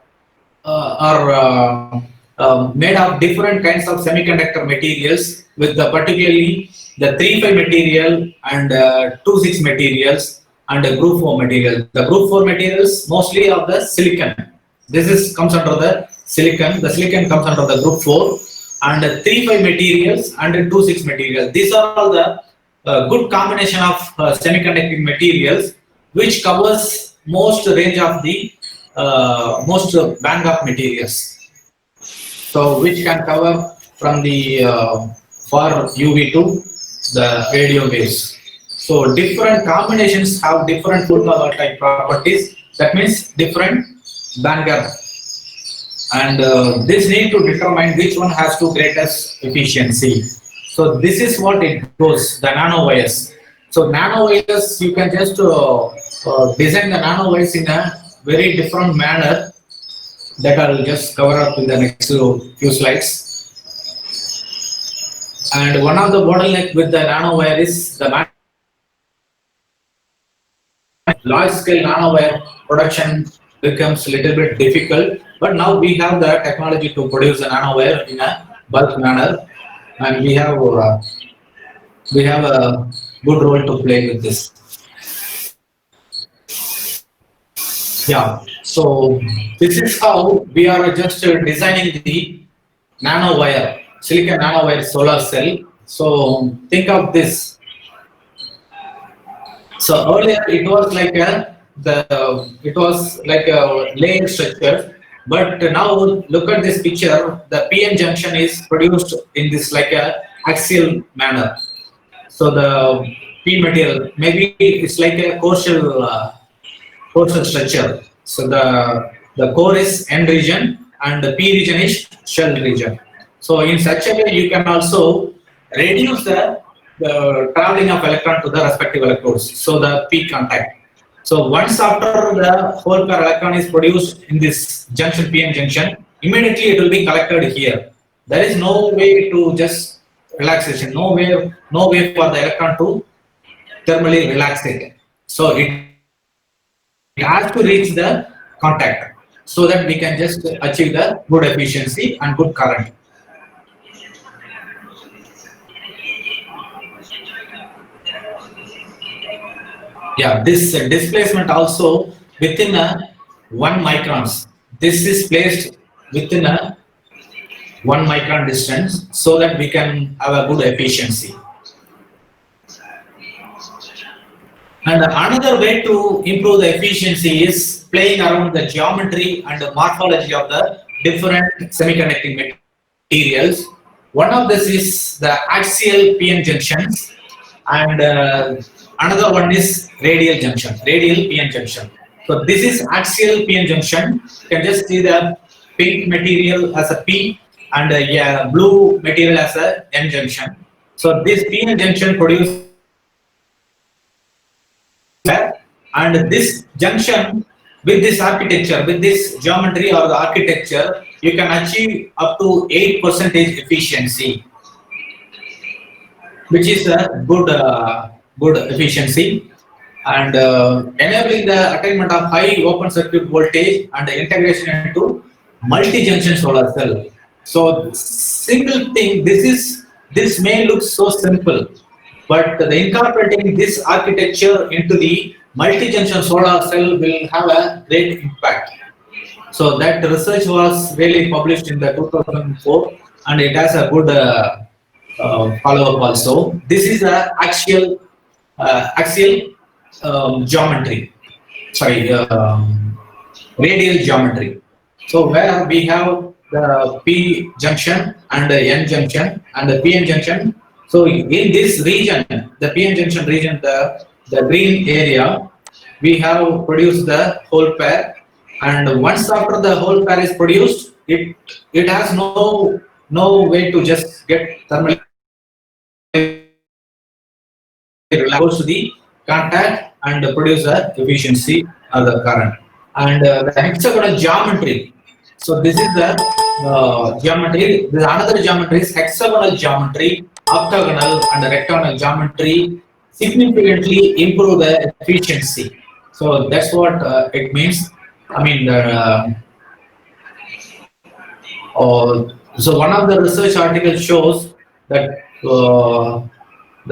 made of different kinds of semiconductor materials, with particularly the 3,5 material and 2,6 materials and a group 4 material. The group 4 materials mostly of the silicon. This comes under the silicon. The silicon comes under the group 4, and 3,5 materials and 2,6 materials. These are all the good combination of semiconducting materials which covers most range of the most band gap materials. So which can cover from the far UV to the radio waves. So different combinations have different photovoltaic properties. That means different band gap. And this need to determine which one has to greatest efficiency. So this is what it goes, the nanowires. So nanowires, you can just design the nanowires in a very different manner that I'll just cover up in the next few slides. And one of the bottleneck with the nanowire is the large scale nanowire production becomes a little bit difficult, but now we have the technology to produce a nanowire in a bulk manner, and we have a good role to play with this. Yeah, so this is how we are just designing the nanowire, silicon nanowire solar cell. So think of this. So earlier it was like a layer structure, but now look at this picture. The PN junction is produced in this like a axial manner. So the P material, maybe it's like a core shell structure. So the core is N region and the P region is shell region. So in such a way you can also reduce the traveling of electron to the respective electrodes, so the peak contact. So once after the whole pair electron is produced in this junction, PN junction, immediately it will be collected here. There is no way to just relaxation, no way for the electron to thermally relax it. So it has to reach the contact so that we can just achieve the good efficiency and good current. Yeah, this displacement also within a 1 microns. This is placed within a 1 micron distance so that we can have a good efficiency. And another way to improve the efficiency is playing around the geometry and the morphology of the different semiconducting materials. One of this is the axial PN junctions, and another one is radial PN junction. So this is axial PN junction. You can just see the pink material as a P and a blue material as a N junction. So this PN junction produces, and this junction with this architecture, with this geometry or the architecture, you can achieve up to 8% efficiency, which is a good efficiency, and enabling the attainment of high open circuit voltage and the integration into multi-junction solar cell. So single thing, this may look so simple, but the incorporating this architecture into the multi-junction solar cell will have a great impact. So that research was really published in the 2004, and it has a good follow-up also. This is the axial geometry, radial geometry. So where we have the P junction and the N junction and the PN junction. So in this region, the PN junction region, the green area, we have produced the whole pair, and once after the whole pair is produced, it has no way to just get thermally goes to the contact and produce the efficiency of the current. And the hexagonal geometry. So this is the geometry. This another geometry is hexagonal geometry, octagonal and rectangular geometry significantly improve the efficiency. So that's what it means. I mean, so one of the research articles shows that both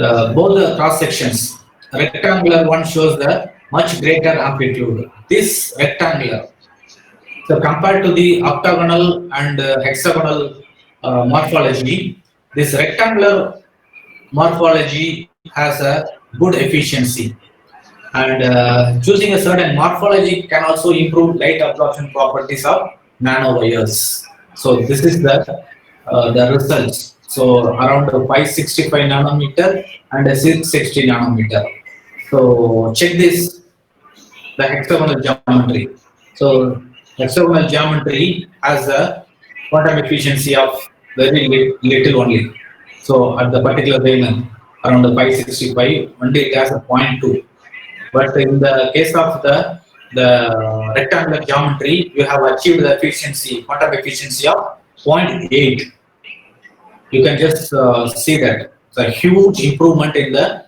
the cross sections, rectangular one shows the much greater amplitude. This rectangular, so compared to the octagonal and hexagonal morphology, this rectangular morphology has a good efficiency, and choosing a certain morphology can also improve light absorption properties of nanowires. So this is the results. So around 565 nanometer and 660 nanometer. So check this, the hexagonal geometry. So hexagonal geometry has a quantum efficiency of very little only. So at the particular wavelength, around the 565, only it has a 0.2. But in the case of the rectangular geometry, you have achieved the efficiency, quantum efficiency of 0.8. You can just see that it's a huge improvement in the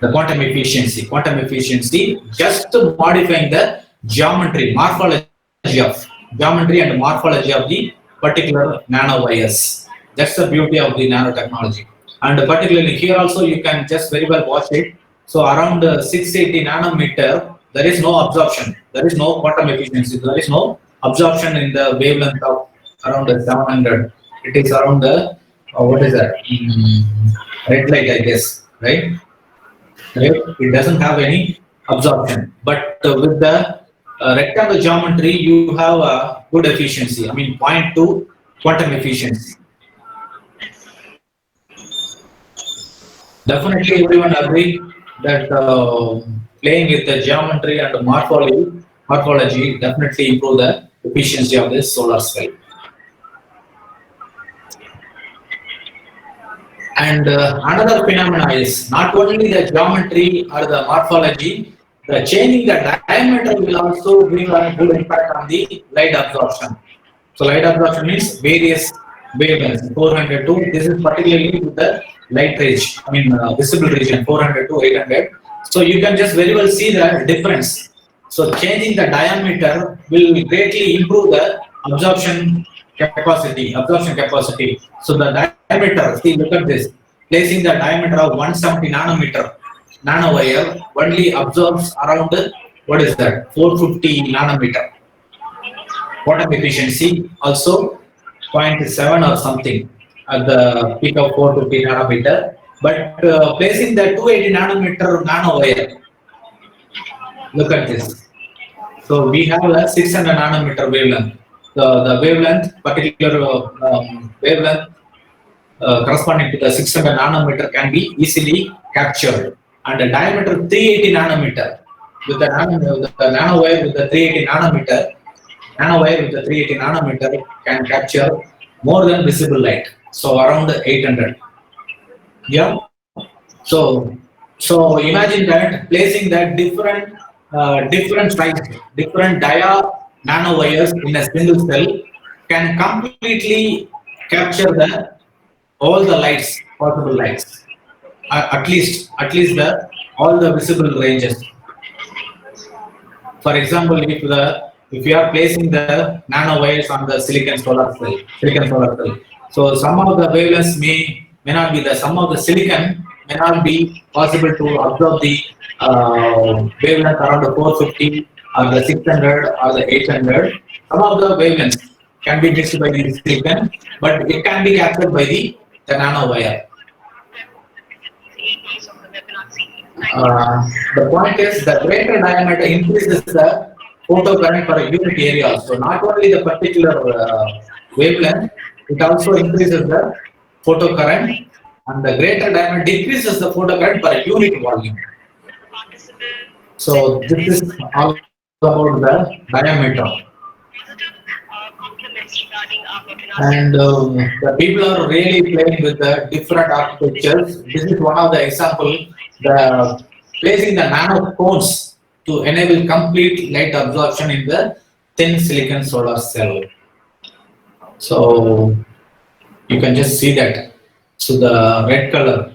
quantum efficiency. Quantum efficiency, just modifying the geometry, morphology of geometry and morphology of the particular nanowires. That's the beauty of the nanotechnology. And particularly here also, you can just very well watch it. So around 680 nanometer, there is no absorption. There is no quantum efficiency. There is no absorption in the wavelength of around 700. It is around the, what is that? Red light, I guess, right? It doesn't have any absorption. But with the rectangle geometry, you have a good efficiency. I mean, 0.2 quantum efficiency. Definitely everyone agree that playing with the geometry and the morphology definitely improve the efficiency of this solar cell. And another phenomena is not only the geometry or the morphology, the changing the diameter will also bring a good impact on the light absorption. So light absorption means various wavelength 400 to, this is particularly with the light range, visible region 400 to 800. So you can just very well see the difference. So changing the diameter will greatly improve the absorption capacity. So the diameter, see, look at this. Placing the diameter of 170 nanometer nanowire only absorbs around, what is that, 450 nanometer. Quantum efficiency also 0.7 or something at the peak of 450 nanometer. But placing the 280 nanometer nanowire, look at this. So we have a 600 nanometer wavelength. The wavelength, particular wavelength corresponding to the 600 nanometer can be easily captured. And the diameter 380 nanometer with the nanowire with the 380 nanometer can capture more than visible light. So around 800. Yeah. So imagine that placing that different size, different dia nanowires in a single cell can completely capture all the lights, possible lights, at least all the visible ranges. For example, if you are placing the nanowires on the silicon solar cell, so some of the wavelengths may not be the sum of the silicon may not be possible to absorb the wavelength around the 450 or the 600 or the 800. Some of the wavelengths can be mixed by the silicon, but it can be captured by the nanowire. The point is the greater diameter increases the photocurrent per unit area. So not only the particular wavelength, it also increases the photocurrent, and the greater diameter decreases the photocurrent per unit volume. So this is all about the diameter. And the people are really playing with the different architectures. This is one of the examples. Placing the nano cones to enable complete light absorption in the thin silicon solar cell. So you can just see that. So the red color.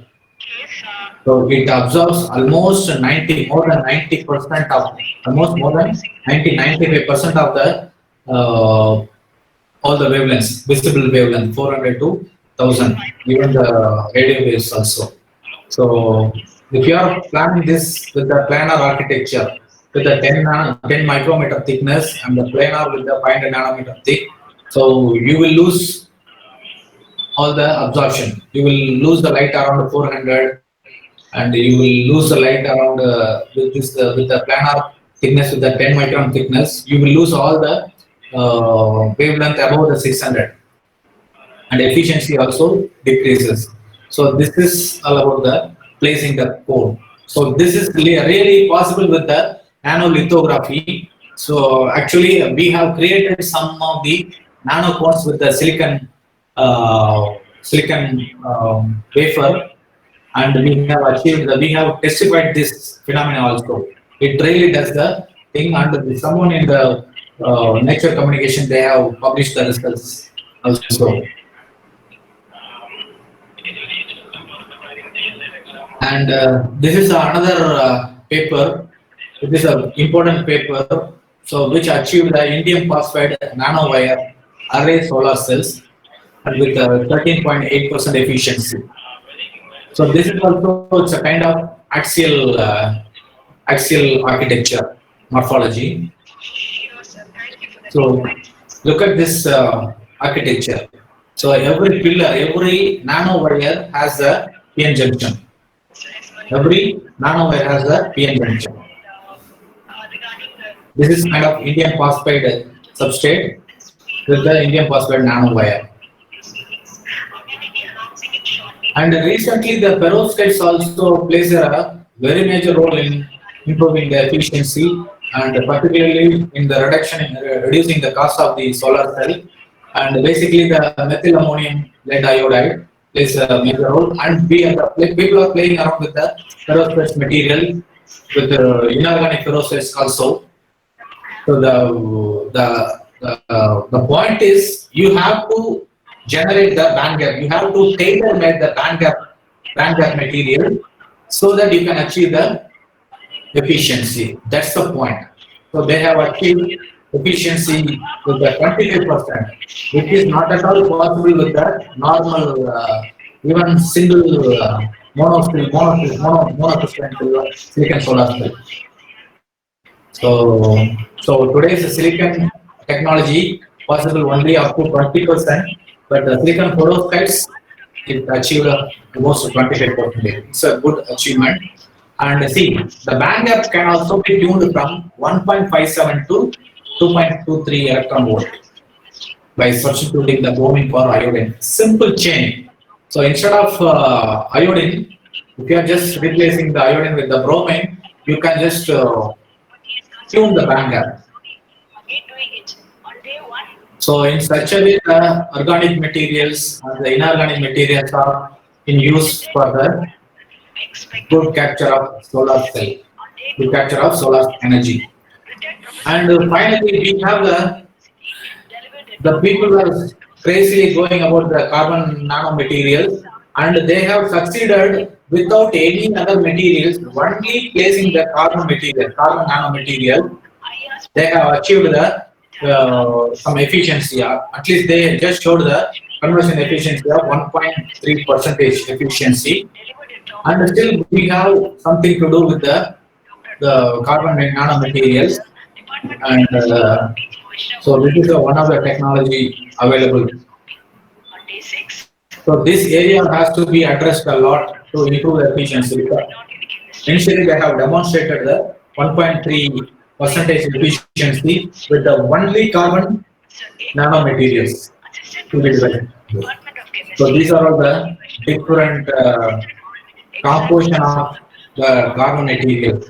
So it absorbs almost more than 90% of, almost more than 95% of the all the wavelengths, visible wavelength, 400 to 1000, even the radio waves also. So if you are planning this with the planar architecture, with the 10 micrometer thickness and the planar with the 500 nanometer thick, so you will lose all the absorption. You will lose the light around 400, and you will lose the light around with the planar thickness with the 10 micron thickness. You will lose all the wavelength above the 600, and efficiency also decreases. So this is all about the placing the cone. So this is really possible with the nanolithography. So actually we have created some of the nano cones with the silicon wafer, and we have testified this phenomena also. It really does the thing, and someone in the Nature Communication, they have published the results also. And this is another paper. It is an important paper, so which achieved the indium phosphide nanowire array solar cells and with 13.8% efficiency. So this is also, it's a kind of axial architecture morphology. So look at this architecture. So every pillar, every nanowire has a PN junction. Every nanowire has a PN junction. This is kind of indium phosphide substrate with the indium phosphide nanowire. And recently the perovskites also plays a very major role in improving the efficiency, and particularly in the reducing the cost of the solar cell. And basically the methyl ammonium lead iodide plays a major role, and people are playing around with the perovskite material, with the inorganic perovskites also. So the point is, you have to generate the band gap. You have to tailor-make the band gap material so that you can achieve the efficiency. That's the point. So they have achieved efficiency with the 25%, which is not at all possible with the normal, even single monocrystalline silicon solar cell. So today's silicon technology possible only up to 20%, but the silicon perovskites it achieved almost 25%. It's a good achievement. And see, the band gap can also be tuned from 1.57 to 2.23 electron volt by substituting the bromine for iodine. Simple chain. So instead of iodine, if you are just replacing the iodine with the bromine, you can just tune the band gap. So in such a way, the organic materials and the inorganic materials are in use for the good capture of solar cell, good capture of solar energy. And finally, we have the people are crazily going about the carbon nanomaterials, and they have succeeded without any other materials, only placing the carbon nanomaterial. They have achieved some efficiency, at least they just showed the conversion efficiency of 1.3% efficiency. And still we have something to do with the carbon nanomaterials. And so this is one of the technology available. So this area has to be addressed a lot to improve the efficiency. Initially, they have demonstrated the 1.3% efficiency with the only carbon nanomaterials to be developed. So these are all the different composition of the carbon material,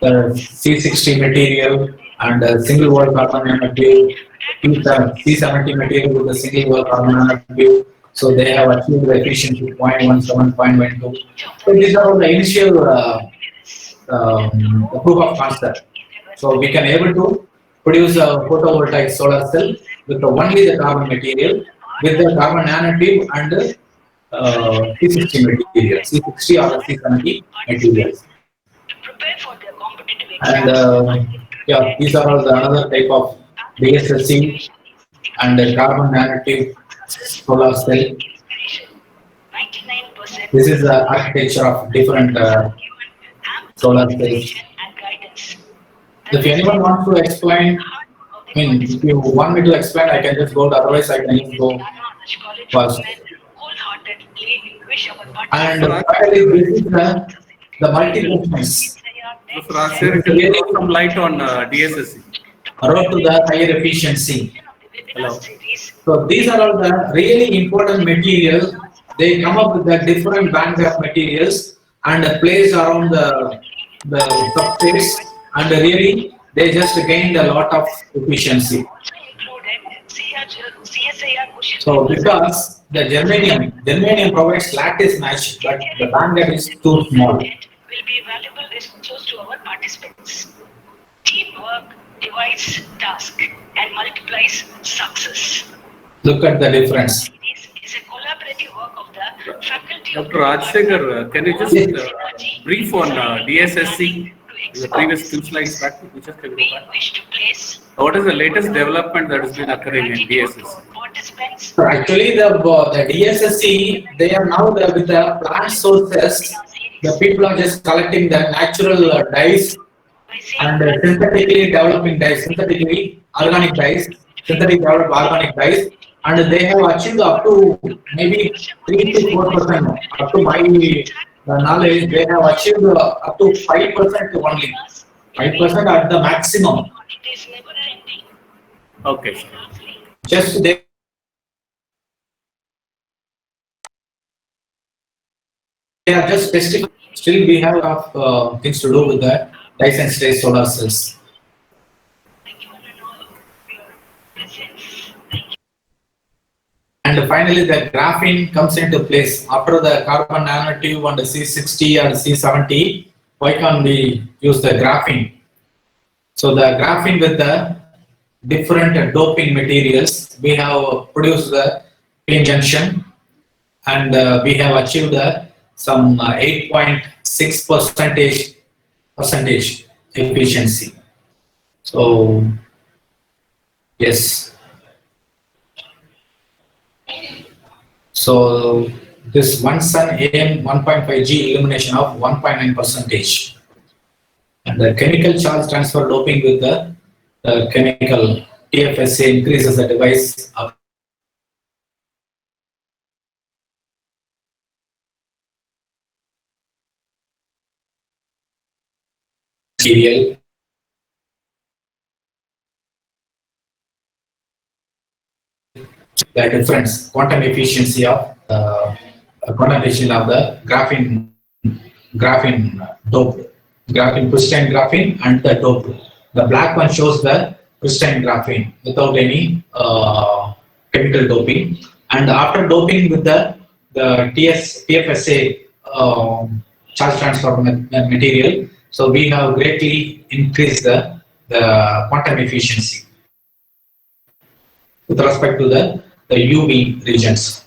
the C60 material and the single wall carbon nanotube, C70 material with the single wall carbon nanotube. So they have achieved the efficiency 0.17, 0.12. So these are all the initial the proof of concept. So we can able to produce a photovoltaic solar cell with only the carbon material, with the carbon nanotube and C60 material, C60 or C70 materials. And yeah, these are all the another type of DSSC and the carbon nanotube solar cell. This is the architecture of different solar cells. If anyone wants to explain, I mean, if you want me to explain, I can just go, otherwise I can just go first. And finally, this is the multi-functions. So Rajshekhar, can you throw some light on DSSC? Road to the higher efficiency. Hello. So these are all the really important materials. They come up with the different bands of materials and place around the substrates, and really they just gained a lot of efficiency. So because the germanium provides lattice match, but the band gap is too small. Will be valuable resource to our participants. Teamwork divides task and multiplies success. Look at the difference. This is a collaborative work of the faculty of Dr. Rajshekhar, can you just brief on DSSC? The previous two slides back, we just can go we back. wish to place What is the latest development that has been occurring in DSSC? participants. So actually, the DSSC, they are now with the plant sources. The people are just collecting the natural dyes and synthetically developing dyes, synthetically organic dyes, synthetic developed organic dyes, and they have achieved up to maybe 3 to 4%. Up to my knowledge, they have achieved up to 5% only. 5% at the maximum. It is never ending. Okay. Just they are just testing. Still, we have things to do with the license-based solar cells. Thank you all for your presence. And finally, the graphene comes into place after the carbon nanotube and the C60 or C70. Why can't we use the graphene? So the graphene with the different doping materials, we have produced the junction, and we have achieved some 8.6 percentage efficiency. So yes. So this one sun AM 1.5G illumination of 1.9%. And the chemical charge transfer doping with the chemical TFSA increases the device up material. The difference, quantum efficiency of the graphene dope, graphene pristine graphene and the dope. The black one shows the pristine graphene without any chemical doping, and after doping with the TFSA charge transfer material, so we have greatly increased the quantum efficiency with respect to the UV regions.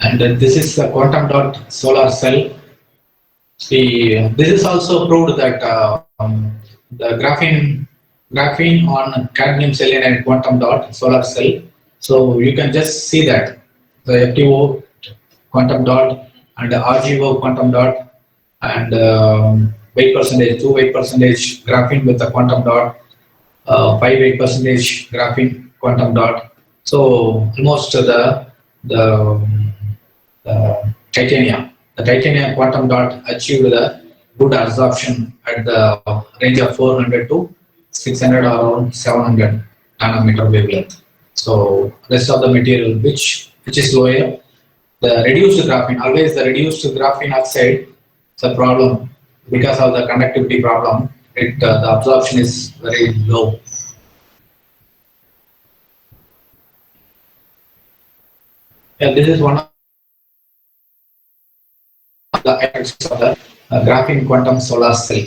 And this is the quantum dot solar cell. See, this is also proved that the graphene on cadmium selenide quantum dot solar cell. So you can just see that the FTO quantum dot and the RGO quantum dot and weight percentage, 2 weight percentage graphene with the quantum dot, 5 weight percentage graphene quantum dot. So almost the titanium quantum dot achieved the good absorption at the range of 400 to 600 or around 700 nanometer wavelength. So rest of the material which is lower, the reduced graphene, always the reduced graphene oxide, is a problem because of the conductivity problem. The absorption is very low. Yeah, this is one of the effects of the graphene quantum solar cell.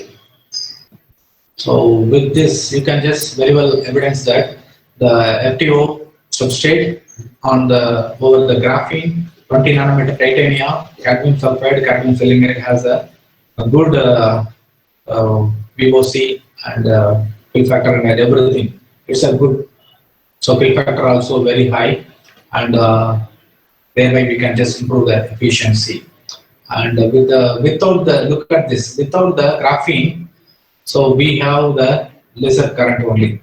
So with this, you can just very well evidence that the FTO substrate on over the graphene 20 nanometer titanium, cadmium sulfide, cadmium selenide has a good VOC and fill factor and everything. It's a good, so fill factor also very high, and thereby we can just improve the efficiency. And without the graphene, so we have the lesser current only. You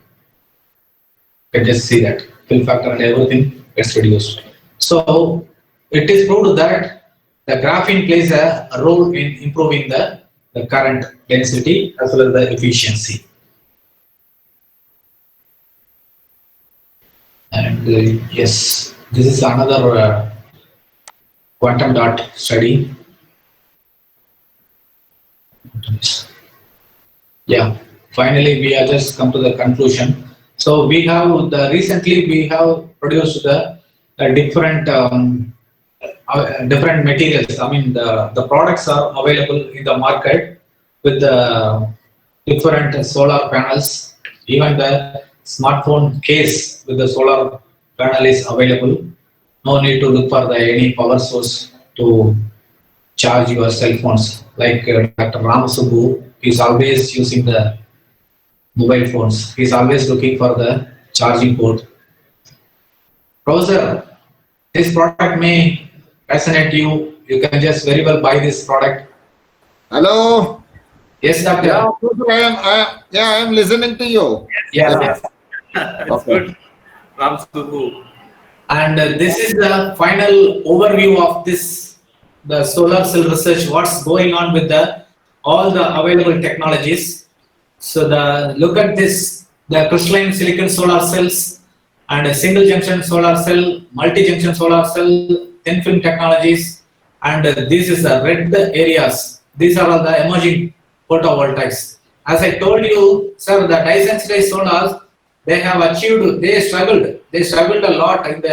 can just see that fill factor and everything gets reduced. So it is proved that the graphene plays a role in improving the current density as well as the efficiency. And yes, this is another quantum dot study. Yeah, finally we have just come to the conclusion. So we have recently we have produced the different different materials. I mean the products are available in the market with the different solar panels. Even the smartphone case with the solar panel is available. No need to look for any power source to charge your cell phones. Like Dr. Ramasubbu is always using the mobile phones. He is always looking for the charging port. Professor, this product may fascinate you. You can just very well buy this product. Hello. Yes, doctor. Yeah, I am listening to you. Yeah. That's good. Ramasubbu. And this is the final overview of the solar cell research. What's going on with all the available technologies. So look at this, the crystalline silicon solar cells and a single junction solar cell, multi-junction solar cell, thin film technologies, and this is the red areas. These are all the emerging photovoltaics. As I told you, sir, the dye-sensitized solars, they struggled a lot in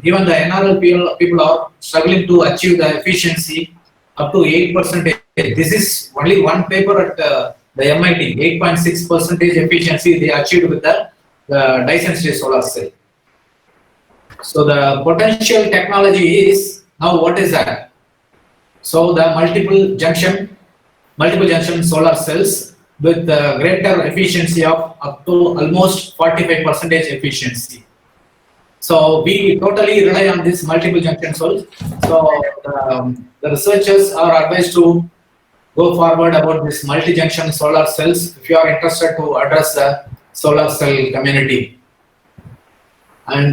even the NRL people are struggling to achieve the efficiency up to 8%. This is only one paper at the MIT, 8.6% efficiency they achieved with the Dyson State solar cell. So the potential technology is, now what is that? So the multiple junction solar cells with greater efficiency of up to almost 45% efficiency. So we totally rely on this multiple junction cells. So the researchers are advised to go forward about this multi-junction solar cells if you are interested to address the solar cell community. And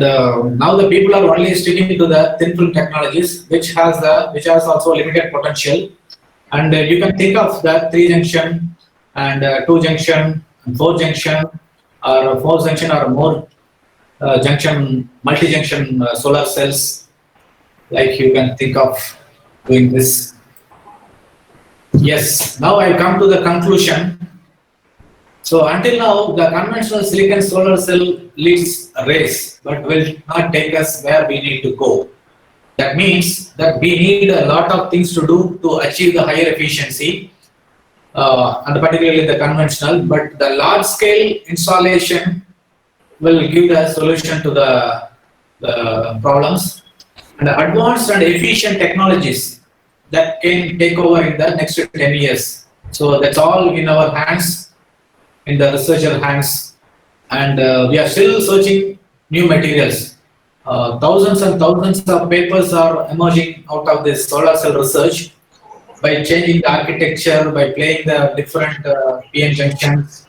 now the people are only sticking to the thin film technologies, which has also limited potential. And you can think of the 3-junction and 2-junction, 4-junction, or 4-junction or more multi-junction solar cells. Like you can think of doing this. Yes. Now I come to the conclusion. So until now, the conventional silicon solar cell leads a race, but will not take us where we need to go. That means that we need a lot of things to do to achieve the higher efficiency, and particularly the conventional, but the large scale installation will give the solution to the problems. And the advanced and efficient technologies that can take over in the next 10 years. So that's all in our hands, in the researcher hands, and we are still searching new materials. Thousands and thousands of papers are emerging out of this solar cell research by changing the architecture, by playing the different PN junctions,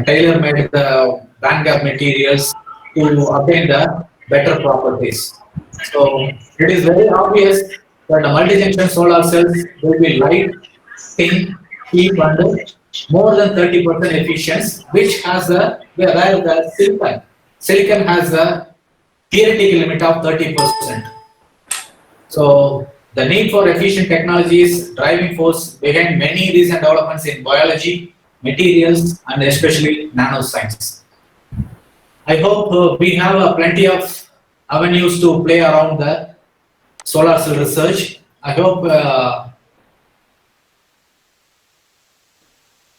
tailor-made the bandgap materials to obtain the better properties. So it is very obvious that the multi-junction solar cells will be light, thin, cheap, and more than 30% efficient, which has whereas the silicon has a theoretical limit of 30%. So the need for efficient technology is driving force behind many recent developments in biology, materials, and especially nanoscience. I hope we have plenty of avenues to play around the solar cell research. I hope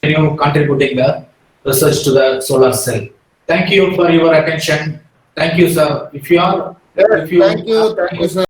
continue contributing the research to the solar cell. Thank you for your attention. Thank you, sir. Thank you, sir.